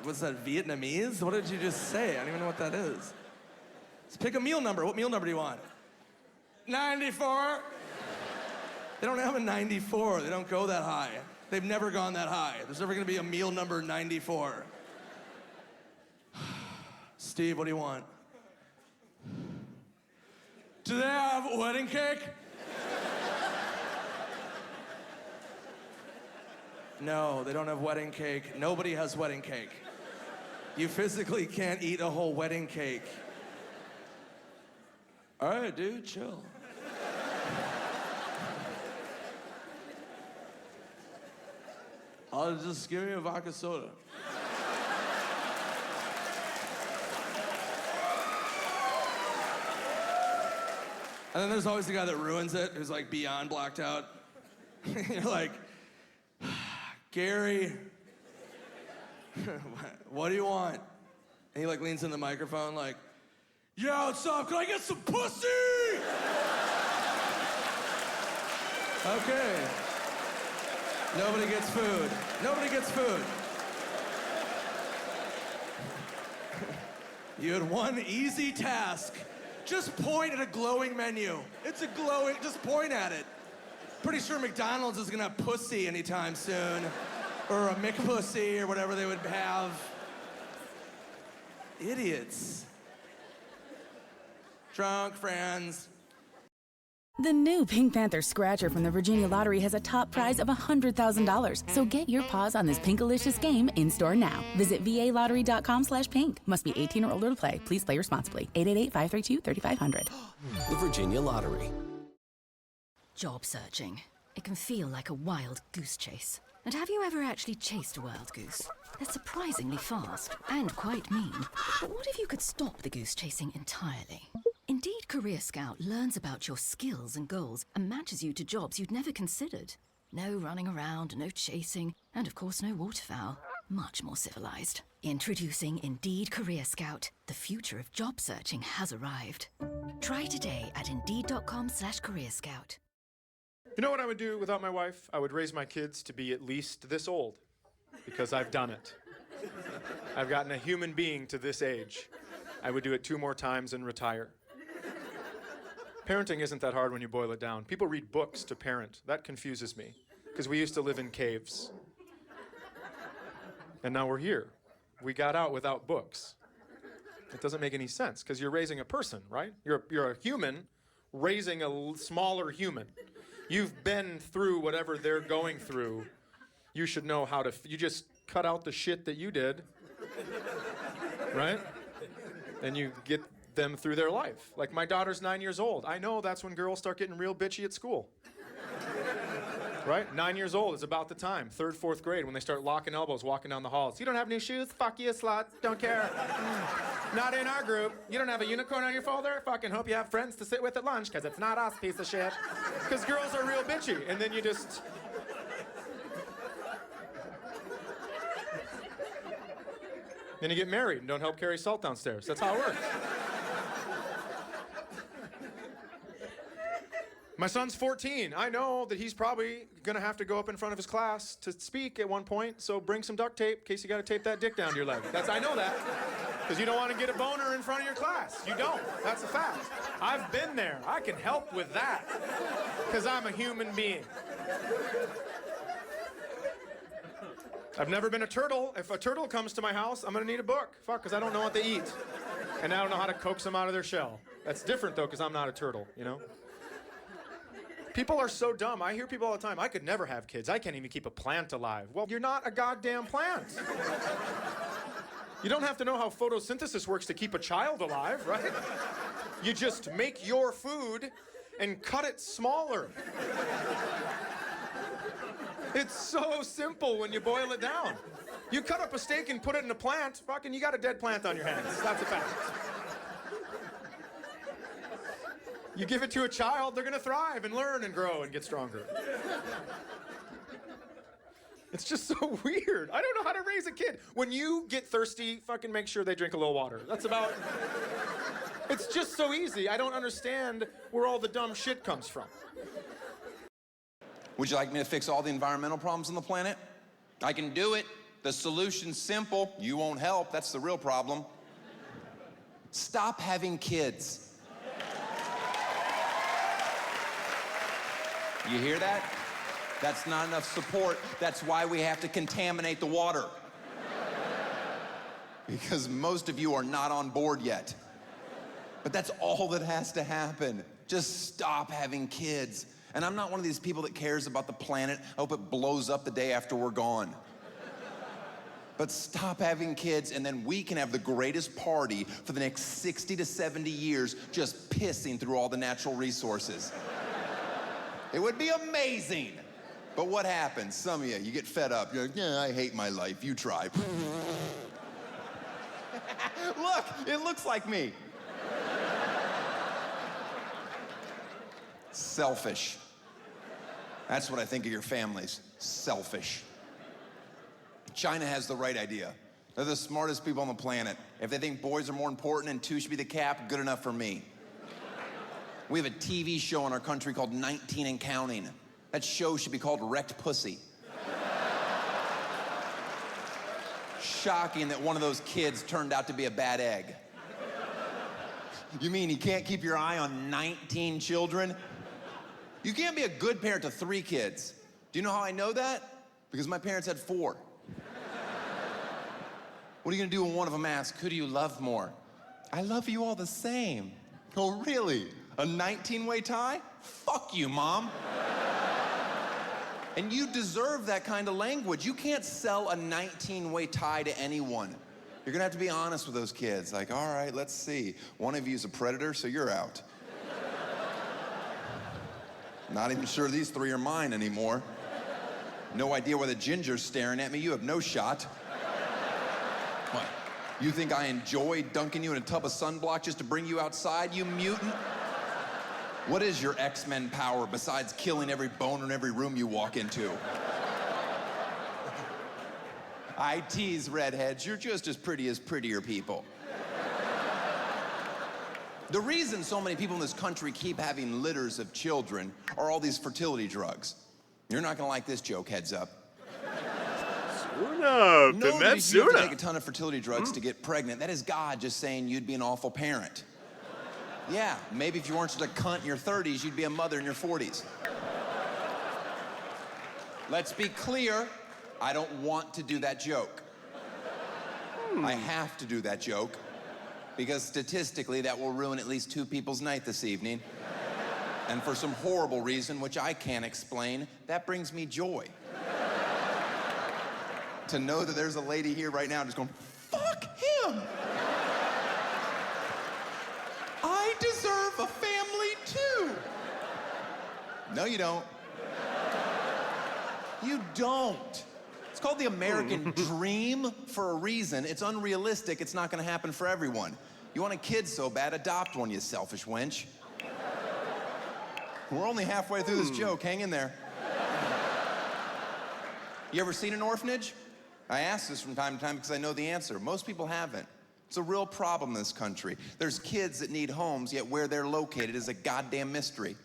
What's that, Vietnamese? What did you just say? I don't even know what that is. Let's pick a meal number. What meal number do you want? 94. They don't have a 94. They don't go that high. They've never gone that high. There's never gonna be a meal number 94. Steve, what do you want? Do they have wedding cake? No, they don't have wedding cake. Nobody has wedding cake. You physically can't eat a whole wedding cake. All right, dude, chill. I'll just give me a vodka soda. And then there's always the guy that ruins it, who's like beyond blacked out. You're like, Gary, what do you want? And he like leans in the microphone like, yeah, what's up? Can I get some pussy? Okay. Nobody gets food. Nobody gets food. You had one easy task. Just point at a glowing menu. It's a glowing, just point at it. Pretty sure McDonald's is gonna have pussy anytime soon. Or a McPussy or whatever they would have. Idiots. Drunk friends. The new Pink Panther Scratcher from the Virginia Lottery has a top prize of $100,000. So get your paws on this Pinkalicious game in-store now. Visit VALottery.com/pink. Must be 18 or older to play. Please play responsibly. 888-532-3500. The Virginia Lottery. Job searching. It can feel like a wild goose chase. And have you ever actually chased a wild goose? They're surprisingly fast and quite mean. But what if you could stop the goose chasing entirely? Indeed Career Scout learns about your skills and goals and matches you to jobs you'd never considered. No running around, no chasing, and of course no waterfowl. Much more civilized. Introducing Indeed Career Scout. The future of job searching has arrived. Try today at Indeed.com/CareerScout. You know what I would do without my wife? I would raise my kids to be at least this old, because I've done it. I've gotten a human being to this age. I would do it 2 more times and retire. Parenting isn't that hard when you boil it down. People read books to parent. That confuses me, because we used to live in caves. And now we're here. We got out without books. It doesn't make any sense, because you're raising a person, right? You're a human raising a smaller human. You've been through whatever they're going through. You should know how to, you just cut out the shit that you did, right? And you get them through their life. Like my daughter's 9 years old. I know that's when girls start getting real bitchy at school. Right? 9 years old is about the time. 3rd, 4th grade when they start locking elbows, walking down the halls. You don't have new shoes? Fuck you, slut. Don't care. Not in our group. You don't have a unicorn on your folder? Fucking hope you have friends to sit with at lunch, because it's not us, piece of shit. Because girls are real bitchy. And then you just... Then you get married and don't help carry salt downstairs. That's how it works. My son's 14. I know that he's probably gonna have to go up in front of his class to speak at one point, so bring some duct tape in case you gotta tape that dick down to your leg. I know that. Because you don't want to get a boner in front of your class. You don't. That's a fact. I've been there. I can help with that. Because I'm a human being. I've never been a turtle. If a turtle comes to my house, I'm gonna need a book. Fuck, because I don't know what they eat. And I don't know how to coax them out of their shell. That's different though, because I'm not a turtle, you know? People are so dumb. I hear people all the time, I could never have kids. I can't even keep a plant alive. Well, you're not a goddamn plant. You don't have to know how photosynthesis works to keep a child alive, right? You just make your food and cut it smaller. It's so simple when you boil it down. You cut up a steak and put it in a plant, fucking you got a dead plant on your hands. That's a fact. You give it to a child, they're gonna thrive and learn and grow and get stronger. It's just so weird. I don't know how to raise a kid. When you get thirsty, fucking make sure they drink a little water. That's about... It's just so easy. I don't understand where all the dumb shit comes from. Would you like me to fix all the environmental problems on the planet? I can do it. The solution's simple. You won't help. That's the real problem. Stop having kids. You hear that? That's not enough support. That's why we have to contaminate the water. Because most of you are not on board yet. But that's all that has to happen. Just stop having kids. And I'm not one of these people that cares about the planet. I hope it blows up the day after we're gone. But stop having kids, and then we can have the greatest party for the next 60 to 70 years just pissing through all the natural resources. It would be amazing. But what happens? Some of you get fed up. You're like, yeah, I hate my life. You try. Look, it looks like me. Selfish. That's what I think of your families. Selfish. China has the right idea. They're the smartest people on the planet. If they think boys are more important and 2 should be the cap, good enough for me. We have a TV show in our country called 19 and Counting. That show should be called Wrecked Pussy. Shocking that one of those kids turned out to be a bad egg. You mean you can't keep your eye on 19 children? You can't be a good parent to 3 kids. Do you know how I know that? Because my parents had 4. What are you gonna do when one of them asks, who do you love more? I love you all the same. Oh, really? A 19-way tie? Fuck you, Mom. And you deserve that kind of language. You can't sell a 19-way tie to anyone. You're gonna have to be honest with those kids. Like, all right, let's see. One of you's a predator, so you're out. Not even sure these 3 are mine anymore. No idea why the ginger's staring at me. You have no shot. What? You think I enjoy dunking you in a tub of sunblock just to bring you outside, you mutant? What is your X-Men power besides killing every boner in every room you walk into? I tease redheads. You're just as pretty as prettier people. The reason so many people in this country keep having litters of children are all these fertility drugs. You're not gonna like this joke, heads up. No, if you have to take a ton of fertility drugs to get pregnant, that is God just saying you'd be an awful parent. Yeah, maybe if you weren't such a cunt in your 30s, you'd be a mother in your 40s. Let's be clear, I don't want to do that joke. I have to do that joke because statistically that will ruin at least 2 people's night this evening. And for some horrible reason, which I can't explain, that brings me joy. To know that there's a lady here right now just going, fuck him. I deserve a family too. No, you don't. You don't. It's called the American dream for a reason. It's unrealistic. It's not gonna happen for everyone. You want a kid so bad, adopt one, you selfish wench. We're only halfway through this joke. Hang in there. You ever seen an orphanage? I ask this from time to time because I know the answer. Most people haven't. It's a real problem in this country. There's kids that need homes, yet where they're located is a goddamn mystery.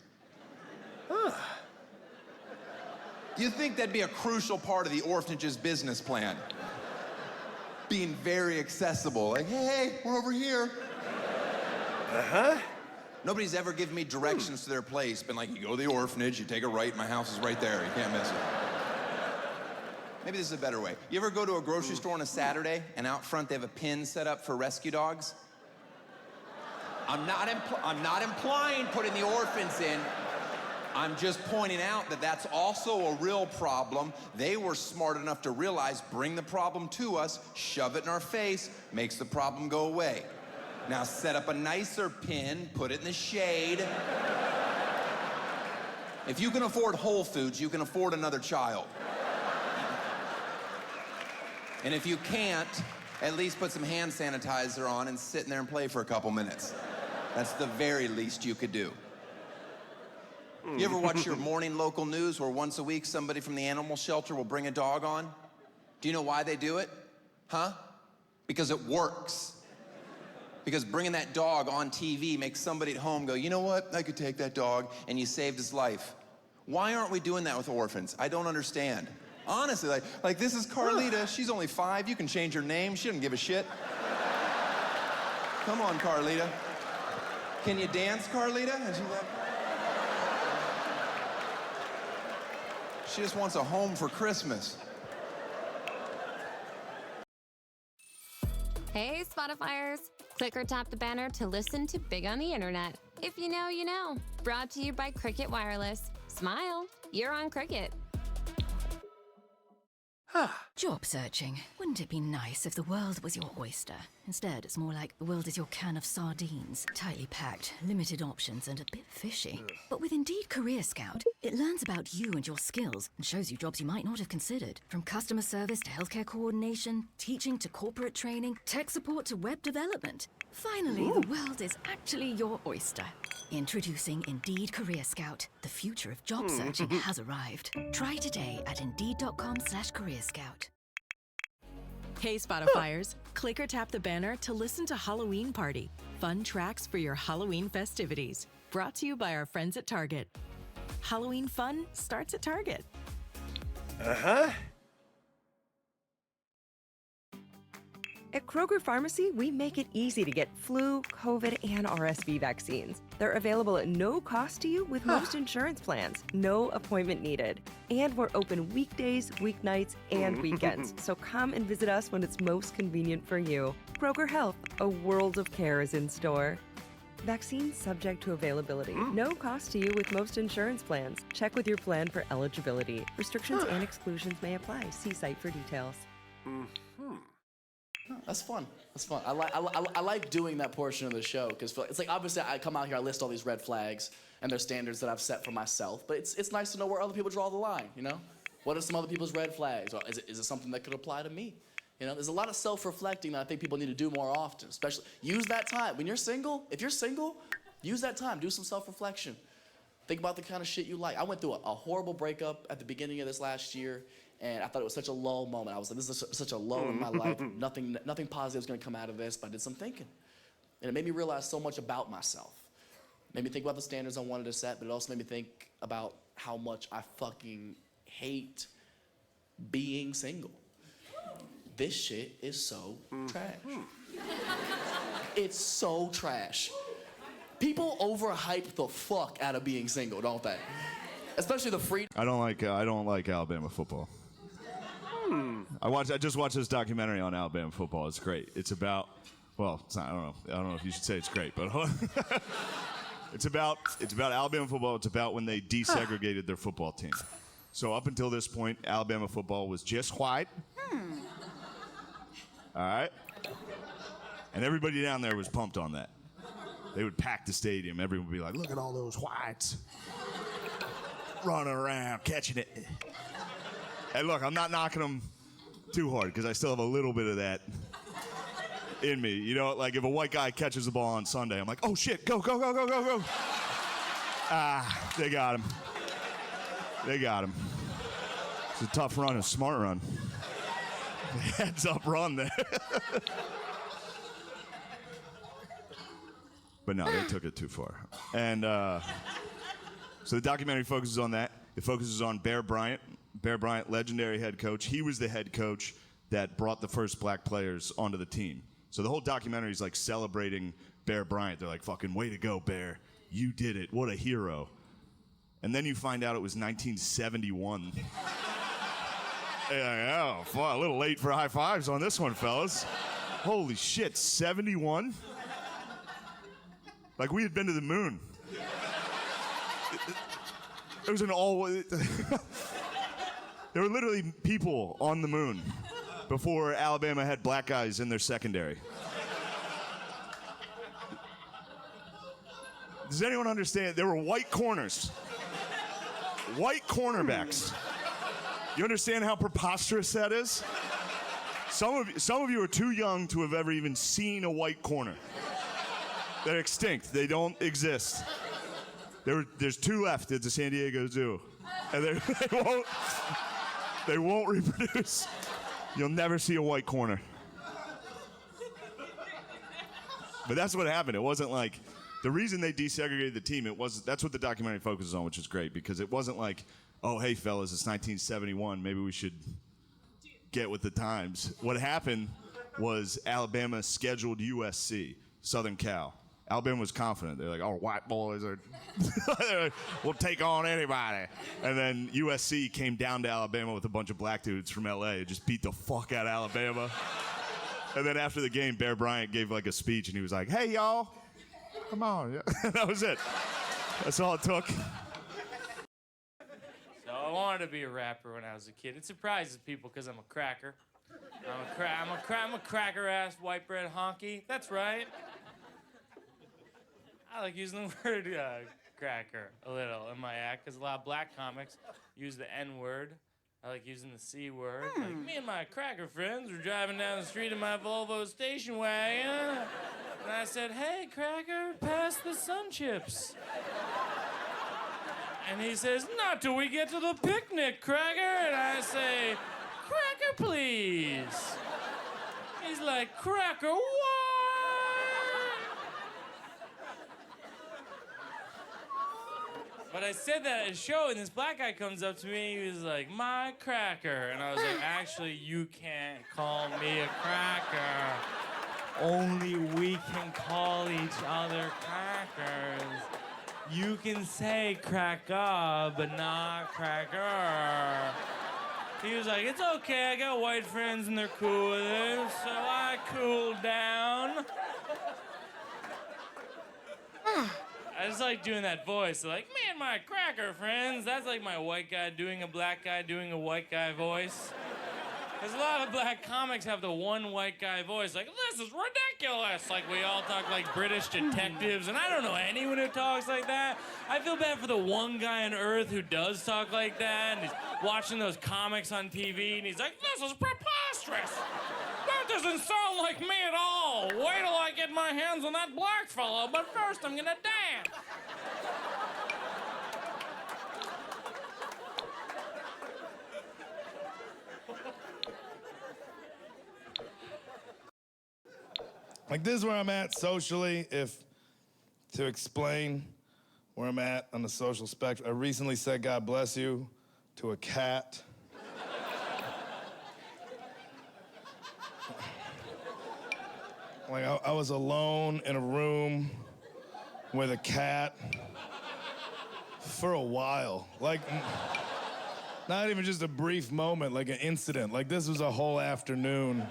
You'd think that'd be a crucial part of the orphanage's business plan. Being very accessible. Like, hey, we're over here. Nobody's ever given me directions to their place. Been like, you go to the orphanage, you take a right, my house is right there. You can't miss it. Maybe this is a better way. You ever go to a grocery store on a Saturday and out front they have a pin set up for rescue dogs? I'm not implying putting the orphans in. I'm just pointing out that that's also a real problem. They were smart enough to realize, bring the problem to us, shove it in our face, makes the problem go away. Now set up a nicer pin, put it in the shade. If you can afford Whole Foods, you can afford another child. And if you can't, at least put some hand sanitizer on and sit in there and play for a couple minutes. That's the very least you could do. You ever watch your morning local news where once a week somebody from the animal shelter will bring a dog on? Do you know why they do it? Huh? Because it works. Because bringing that dog on TV makes somebody at home go, you know what? I could take that dog, and you saved his life. Why aren't we doing that with orphans? I don't understand. Honestly, like this is Carlita. She's only 5. You can change her name. She doesn't give a shit. Come on, Carlita. Can you dance, Carlita? And she's like, she just wants a home for Christmas. Hey, Spotifyers. Click or tap the banner to listen to Big on the Internet. If you know, you know. Brought to you by Cricket Wireless. Smile. You're on Cricket. Job searching. Wouldn't it be nice if the world was your oyster? Instead, it's more like the world is your can of sardines. Tightly packed, limited options, and a bit fishy. But with Indeed Career Scout, it learns about you and your skills and shows you jobs you might not have considered. From customer service to healthcare coordination, teaching to corporate training, tech support to web development. Finally, the world is actually your oyster. Introducing Indeed Career Scout. The future of job searching has arrived. Try today at Indeed.com/careerscout. Hey, Spotifyers. Click or tap the banner to listen to Halloween Party. Fun tracks for your Halloween festivities. Brought to you by our friends at Target. Halloween fun starts at Target. At Kroger Pharmacy, we make it easy to get flu, COVID, and RSV vaccines. They're available at no cost to you with most insurance plans. No appointment needed. And we're open weekdays, weeknights, and weekends. So come and visit us when it's most convenient for you. Kroger Health, a world of care is in store. Vaccines subject to availability. No cost to you with most insurance plans. Check with your plan for eligibility. Restrictions and exclusions may apply. See site for details. That's fun. That's fun. I like doing that portion of the show because it's like obviously I come out here, I list all these red flags and their standards that I've set for myself, but it's nice to know where other people draw the line. You know, what are some other people's red flags? Or is it something that could apply to me? You know, there's a lot of self-reflecting that I think people need to do more often. Especially use that time when you're single. If you're single, use that time. Do some self-reflection. Think about the kind of shit you like. I went through a horrible breakup at the beginning of this last year. And I thought it was such a lull moment. I was like, this is such a low in my life. Nothing positive is going to come out of this, but I did some thinking. And it made me realize so much about myself. It made me think about the standards I wanted to set, but it also made me think about how much I fucking hate being single. This shit is so trash. It's so trash. People overhype the fuck out of being single, don't they? Especially the free. I don't like Alabama football. I just watched this documentary on Alabama football. It's great. It's about, well, it's not, I don't know if you should say it's great, but it's about Alabama football. It's about when they desegregated their football team. So up until this point, Alabama football was just white. All right? And everybody down there was pumped on that. They would pack the stadium. Everyone would be like, look at all those whites running around, catching it. And look, I'm not knocking them too hard because I still have a little bit of that in me. You know, like if a white guy catches the ball on Sunday, I'm like, oh shit, go, go, go, go, go, go. Ah, they got him. They got him. It's a tough run, a smart run. Heads up run there. But no, they took it too far. And So the documentary focuses on that. It focuses on Bear Bryant. Bear Bryant, legendary head coach. He was the head coach that brought the first black players onto the team. So the whole documentary is like celebrating Bear Bryant. They're like, fucking way to go, Bear. You did it. What a hero. And then you find out it was 1971. Yeah, a little late for high fives on this one, fellas. Holy shit, 71? Like we had been to the moon. It was an all... There were literally people on the moon before Alabama had black guys in their secondary. Does anyone understand? There were white corners. White cornerbacks. You understand how preposterous that is? Some of you are too young to have ever even seen a white corner. They're extinct. They don't exist. There's two left at the San Diego Zoo, and they won't reproduce. You'll never see a white corner. But that's what happened. It wasn't like the reason they desegregated the team. That's what the documentary focuses on, which is great because it wasn't like, oh hey fellas, it's 1971. Maybe we should get with the times. What happened was Alabama scheduled USC, Southern Cal. Alabama was confident. They're like, oh, white boys are, we'll take on anybody. And then USC came down to Alabama with a bunch of black dudes from LA and just beat the fuck out of Alabama. And then after the game, Bear Bryant gave like a speech and he was like, hey y'all, come on. That was it. That's all it took. So I wanted to be a rapper when I was a kid. It surprises people because I'm a cracker. I'm a cracker-ass white bread honky. That's right. I like using the word cracker a little in my act because a lot of black comics use the N-word. I like using the C-word. Like, me and my cracker friends were driving down the street in my Volvo station wagon, and I said, hey, cracker, pass the sun chips. And he says, not till we get to the picnic, cracker. And I say, cracker, please. He's like, cracker, what? But I said that at a show, and this black guy comes up to me, he was like, my cracker. And I was like, actually, you can't call me a cracker. Only we can call each other crackers. You can say cracker, but not cracker. He was like, it's okay, I got white friends and they're cool with it, so I cooled down. I just like doing that voice, like, me and my cracker friends. That's like my white guy doing a black guy doing a white guy voice. Because a lot of black comics have the one white guy voice, like, this is ridiculous. Like, we all talk like British detectives, and I don't know anyone who talks like that. I feel bad for the one guy on Earth who does talk like that, and he's watching those comics on TV, and he's like, this is preposterous. That doesn't sound like me at all. Wait till I get my hands on that black fellow, but first I'm gonna dance. Like, this is where I'm at socially. To explain where I'm at on the social spectrum, I recently said God bless you to a cat. Like, I was alone in a room with a cat for a while. Like, not even just a brief moment, like an incident. Like, this was a whole afternoon.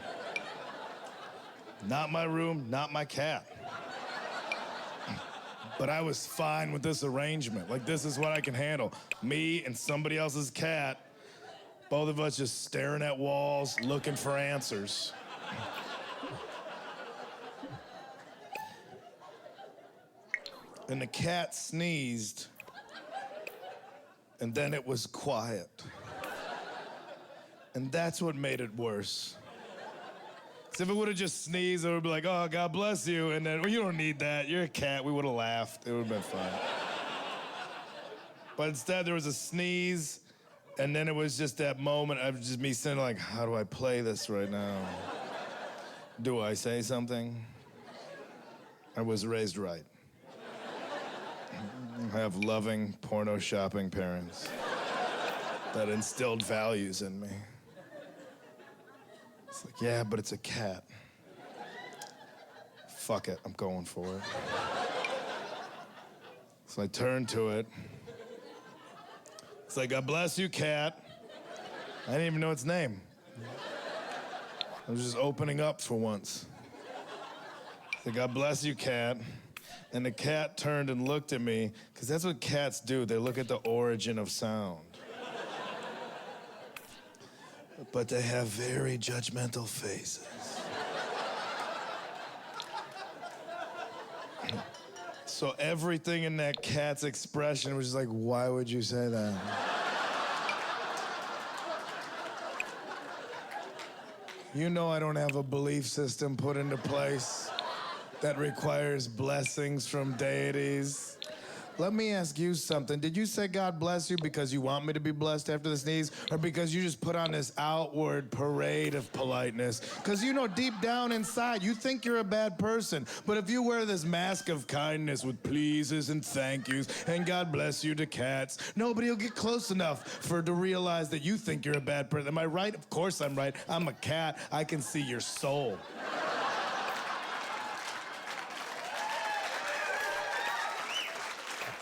Not my room, not my cat. But I was fine with this arrangement. Like, this is what I can handle. Me and somebody else's cat, both of us just staring at walls, looking for answers. And the cat sneezed, and then it was quiet. And that's what made it worse. So if it would have just sneezed, it would be like, oh, God bless you, and then, well, you don't need that, you're a cat, we would have laughed, it would have been fun. But instead, there was a sneeze, and then it was just that moment of just me saying, like, how do I play this right now? Do I say something? I was raised right. have loving porno shopping parents that instilled values in me. It's like, yeah, but it's a cat. Fuck it, I'm going for it. So I turned to it. It's like, God bless you, cat. I didn't even know its name. I was just opening up for once. It's like, God bless you, cat. And the cat turned and looked at me, because that's what cats do. They look at the origin of sound. But they have very judgmental faces. So everything in that cat's expression was just like, why would you say that? You know I don't have a belief system put into place that requires blessings from deities. Let me ask you something. Did you say God bless you because you want me to be blessed after the sneeze, or because you just put on this outward parade of politeness? Because you know deep down inside, you think you're a bad person. But if you wear this mask of kindness with pleases and thank yous and God bless you to cats, nobody will get close enough to realize that you think you're a bad person. Am I right? Of course I'm right. I'm a cat. I can see your soul.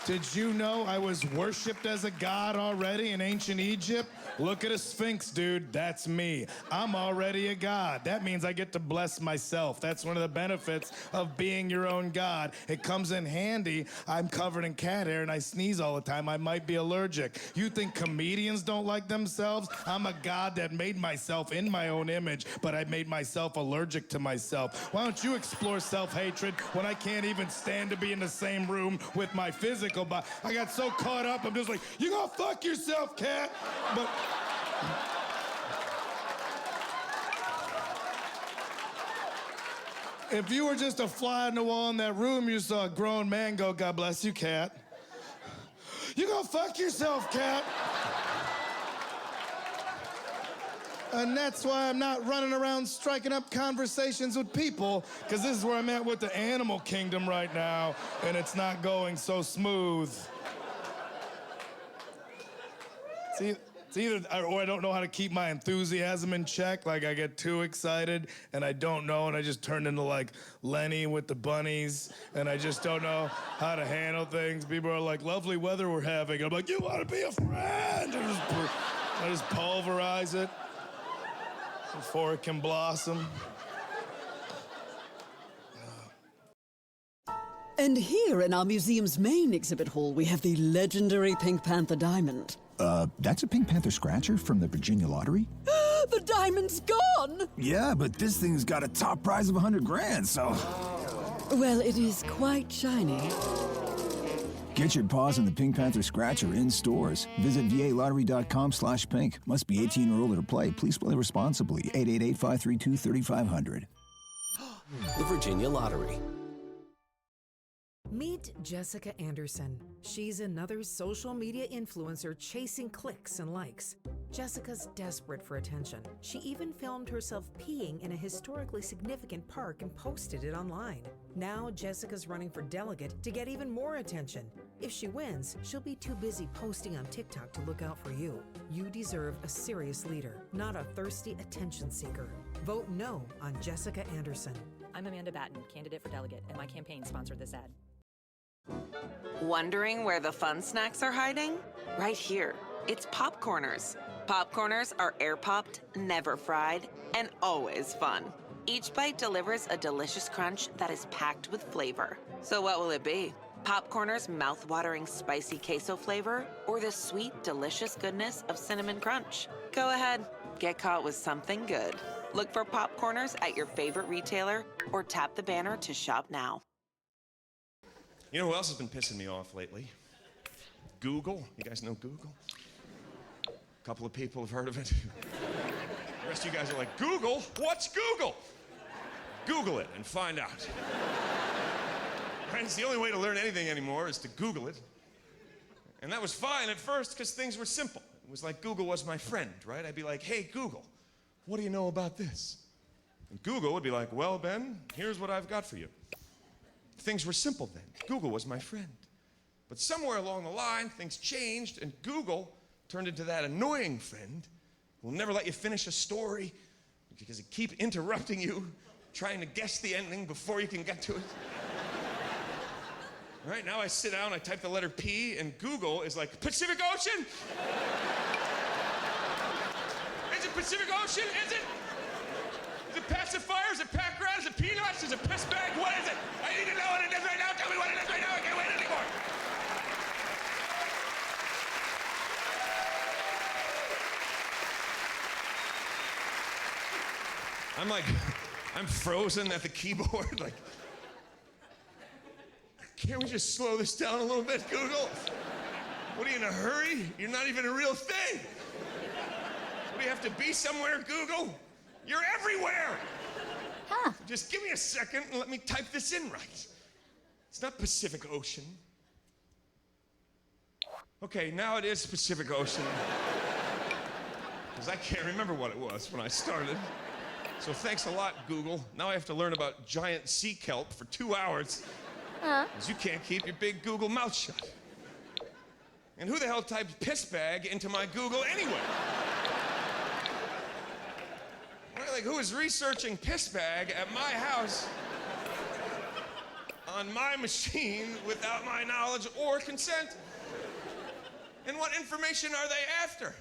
Did you know I was worshipped as a god already in ancient Egypt? Look at a sphinx, dude. That's me. I'm already a god. That means I get to bless myself. That's one of the benefits of being your own god. It comes in handy. I'm covered in cat hair and I sneeze all the time. I might be allergic. You think comedians don't like themselves? I'm a god that made myself in my own image, but I made myself allergic to myself. Why don't you explore self-hatred when I can't even stand to be in the same room with my physical body? I got so caught up, I'm just like, you gonna fuck yourself, cat? But if you were just a fly on the wall in that room, you saw a grown man go, God bless you, cat. You gonna fuck yourself, cat. And that's why I'm not running around striking up conversations with people, because this is where I'm at with the animal kingdom right now, and it's not going so smooth. It's either, or I don't know how to keep my enthusiasm in check, like I get too excited and I don't know, and I just turn into like Lenny with the bunnies, and I just don't know how to handle things. People are like, lovely weather we're having. I'm like, you want to be a friend? I just pulverize it before it can blossom. And here in our museum's main exhibit hall, we have the legendary Pink Panther diamond. That's a Pink Panther scratcher from the Virginia Lottery? The diamond's gone! Yeah, but this thing's got a top prize of 100 grand, so... Well, it is quite shiny. Get your paws on the Pink Panther scratcher in stores. Visit VALottery.com/pink. Must be 18 or older to play. Please play responsibly. 888-532-3500. The Virginia Lottery. Meet Jessica Anderson. She's another social media influencer chasing clicks and likes. Jessica's desperate for attention. She even filmed herself peeing in a historically significant park and posted it online. Now Jessica's running for delegate to get even more attention. If she wins, she'll be too busy posting on TikTok to look out for you. You deserve a serious leader, not a thirsty attention seeker. Vote no on Jessica Anderson. I'm Amanda Batten, candidate for delegate, and my campaign sponsored this ad. Wondering where the fun snacks are hiding? Right here. It's Popcorners. Popcorners are air-popped, never fried, and always fun. Each bite delivers a delicious crunch that is packed with flavor. So what will it be? Popcorners' mouth-watering spicy queso flavor, or the sweet, delicious goodness of cinnamon crunch? Go ahead, get caught with something good. Look for Popcorners at your favorite retailer or tap the banner to shop now. You know who else has been pissing me off lately? Google. You guys know Google? A couple of people have heard of it. The rest of you guys are like, Google? What's Google? Google it and find out. Right? It's the only way to learn anything anymore is to Google it. And that was fine at first because things were simple. It was like Google was my friend, right? I'd be like, hey, Google, what do you know about this? And Google would be like, well, Ben, here's what I've got for you. Things were simple then. Google was my friend. But somewhere along the line, things changed, and Google turned into that annoying friend who will never let you finish a story because it keeps interrupting you, trying to guess the ending before you can get to it. Right now I sit down, I type the letter P, and Google is like, Pacific Ocean? Is it Pacific Ocean? Is it? Is it pacifier? Is it pack rat? Is it peanuts? Is it piss bag? What is it? I need to know what it is right now. Tell me what it is right now. I can't wait anymore. I'm frozen at the keyboard. Like, can't we just slow this down a little bit, Google? What are you in a hurry? You're not even a real thing. What, do you have to be somewhere, Google? You're everywhere. Huh. Just give me a second and let me type this in right. It's not Pacific Ocean. Okay, now it is Pacific Ocean. Because I can't remember what it was when I started. So thanks a lot, Google. Now I have to learn about giant sea kelp for 2 hours. Because you can't keep your big Google mouth shut. And who the hell typed piss bag into my Google anyway? Right, like, who is researching piss bag at my house on my machine without my knowledge or consent? And what information are they after?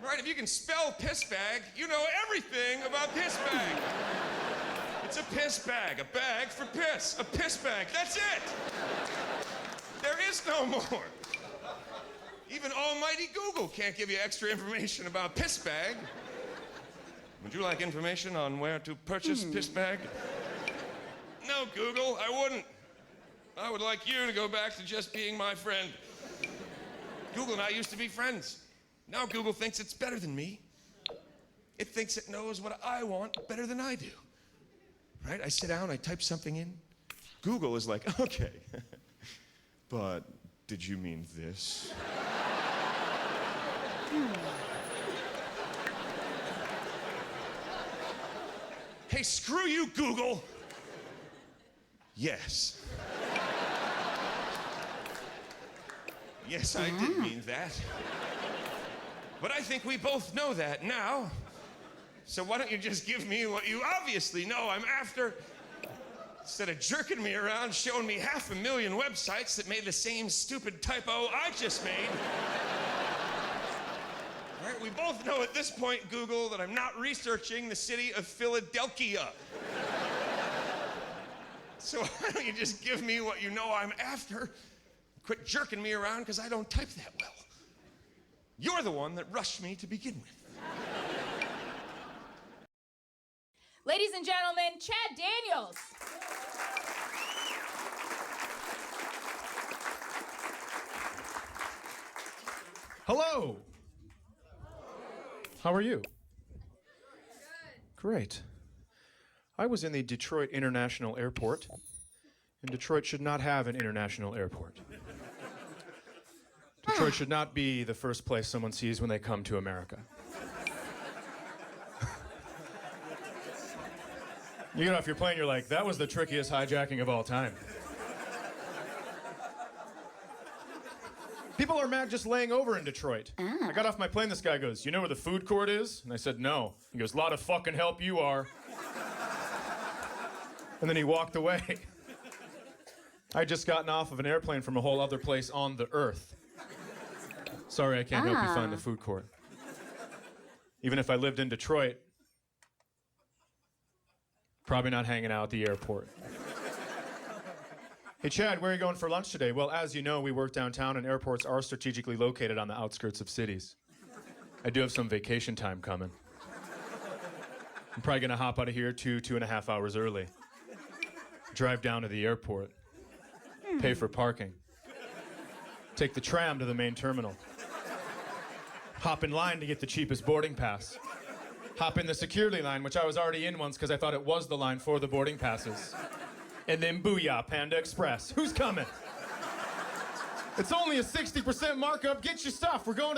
Right, if you can spell piss bag, you know everything about piss bag. It's a piss bag, a bag for piss, a piss bag, that's it. There is no more. Even almighty Google can't give you extra information about piss bag. Would you like information on where to purchase piss bag? No, Google, I wouldn't. I would like you to go back to just being my friend. Google and I used to be friends. Now Google thinks it's better than me. It thinks it knows what I want better than I do. Right? I sit down, I type something in. Google is like, okay, but did you mean this? Hey, screw you, Google. Yes. Yes, I did mean that. But I think we both know that now. So why don't you just give me what you obviously know I'm after, instead of jerking me around, showing me 500,000 websites that made the same stupid typo I just made. All right, we both know at this point, Google, that I'm not researching the city of Philadelphia. So why don't you just give me what you know I'm after? Quit jerking me around because I don't type that well. You're the one that rushed me to begin with. Ladies and gentlemen, Chad Daniels. Hello. How are you? Great. I was in the Detroit International Airport, and Detroit should not have an international airport. Detroit should not be the first place someone sees when they come to America. You get off your plane, you're like, that was the trickiest hijacking of all time. People are mad just laying over in Detroit. I got off my plane, this guy goes, you know where the food court is? And I said, no. He goes, a lot of fucking help you are. And then he walked away. I had just gotten off of an airplane from a whole other place on the earth. Sorry, I can't help you find the food court. Even if I lived in Detroit, probably not hanging out at the airport. Hey, Chad, where are you going for lunch today? Well, as you know, we work downtown, and airports are strategically located on the outskirts of cities. I do have some vacation time coming. I'm probably going to hop out of here 2.5 hours early. Drive down to the airport. Pay for parking. Take the tram to the main terminal. Hop in line to get the cheapest boarding pass. Hop in the security line, which I was already in once because I thought it was the line for the boarding passes. And then booyah, Panda Express. Who's coming? It's only a 60% markup. Get your stuff. We're going to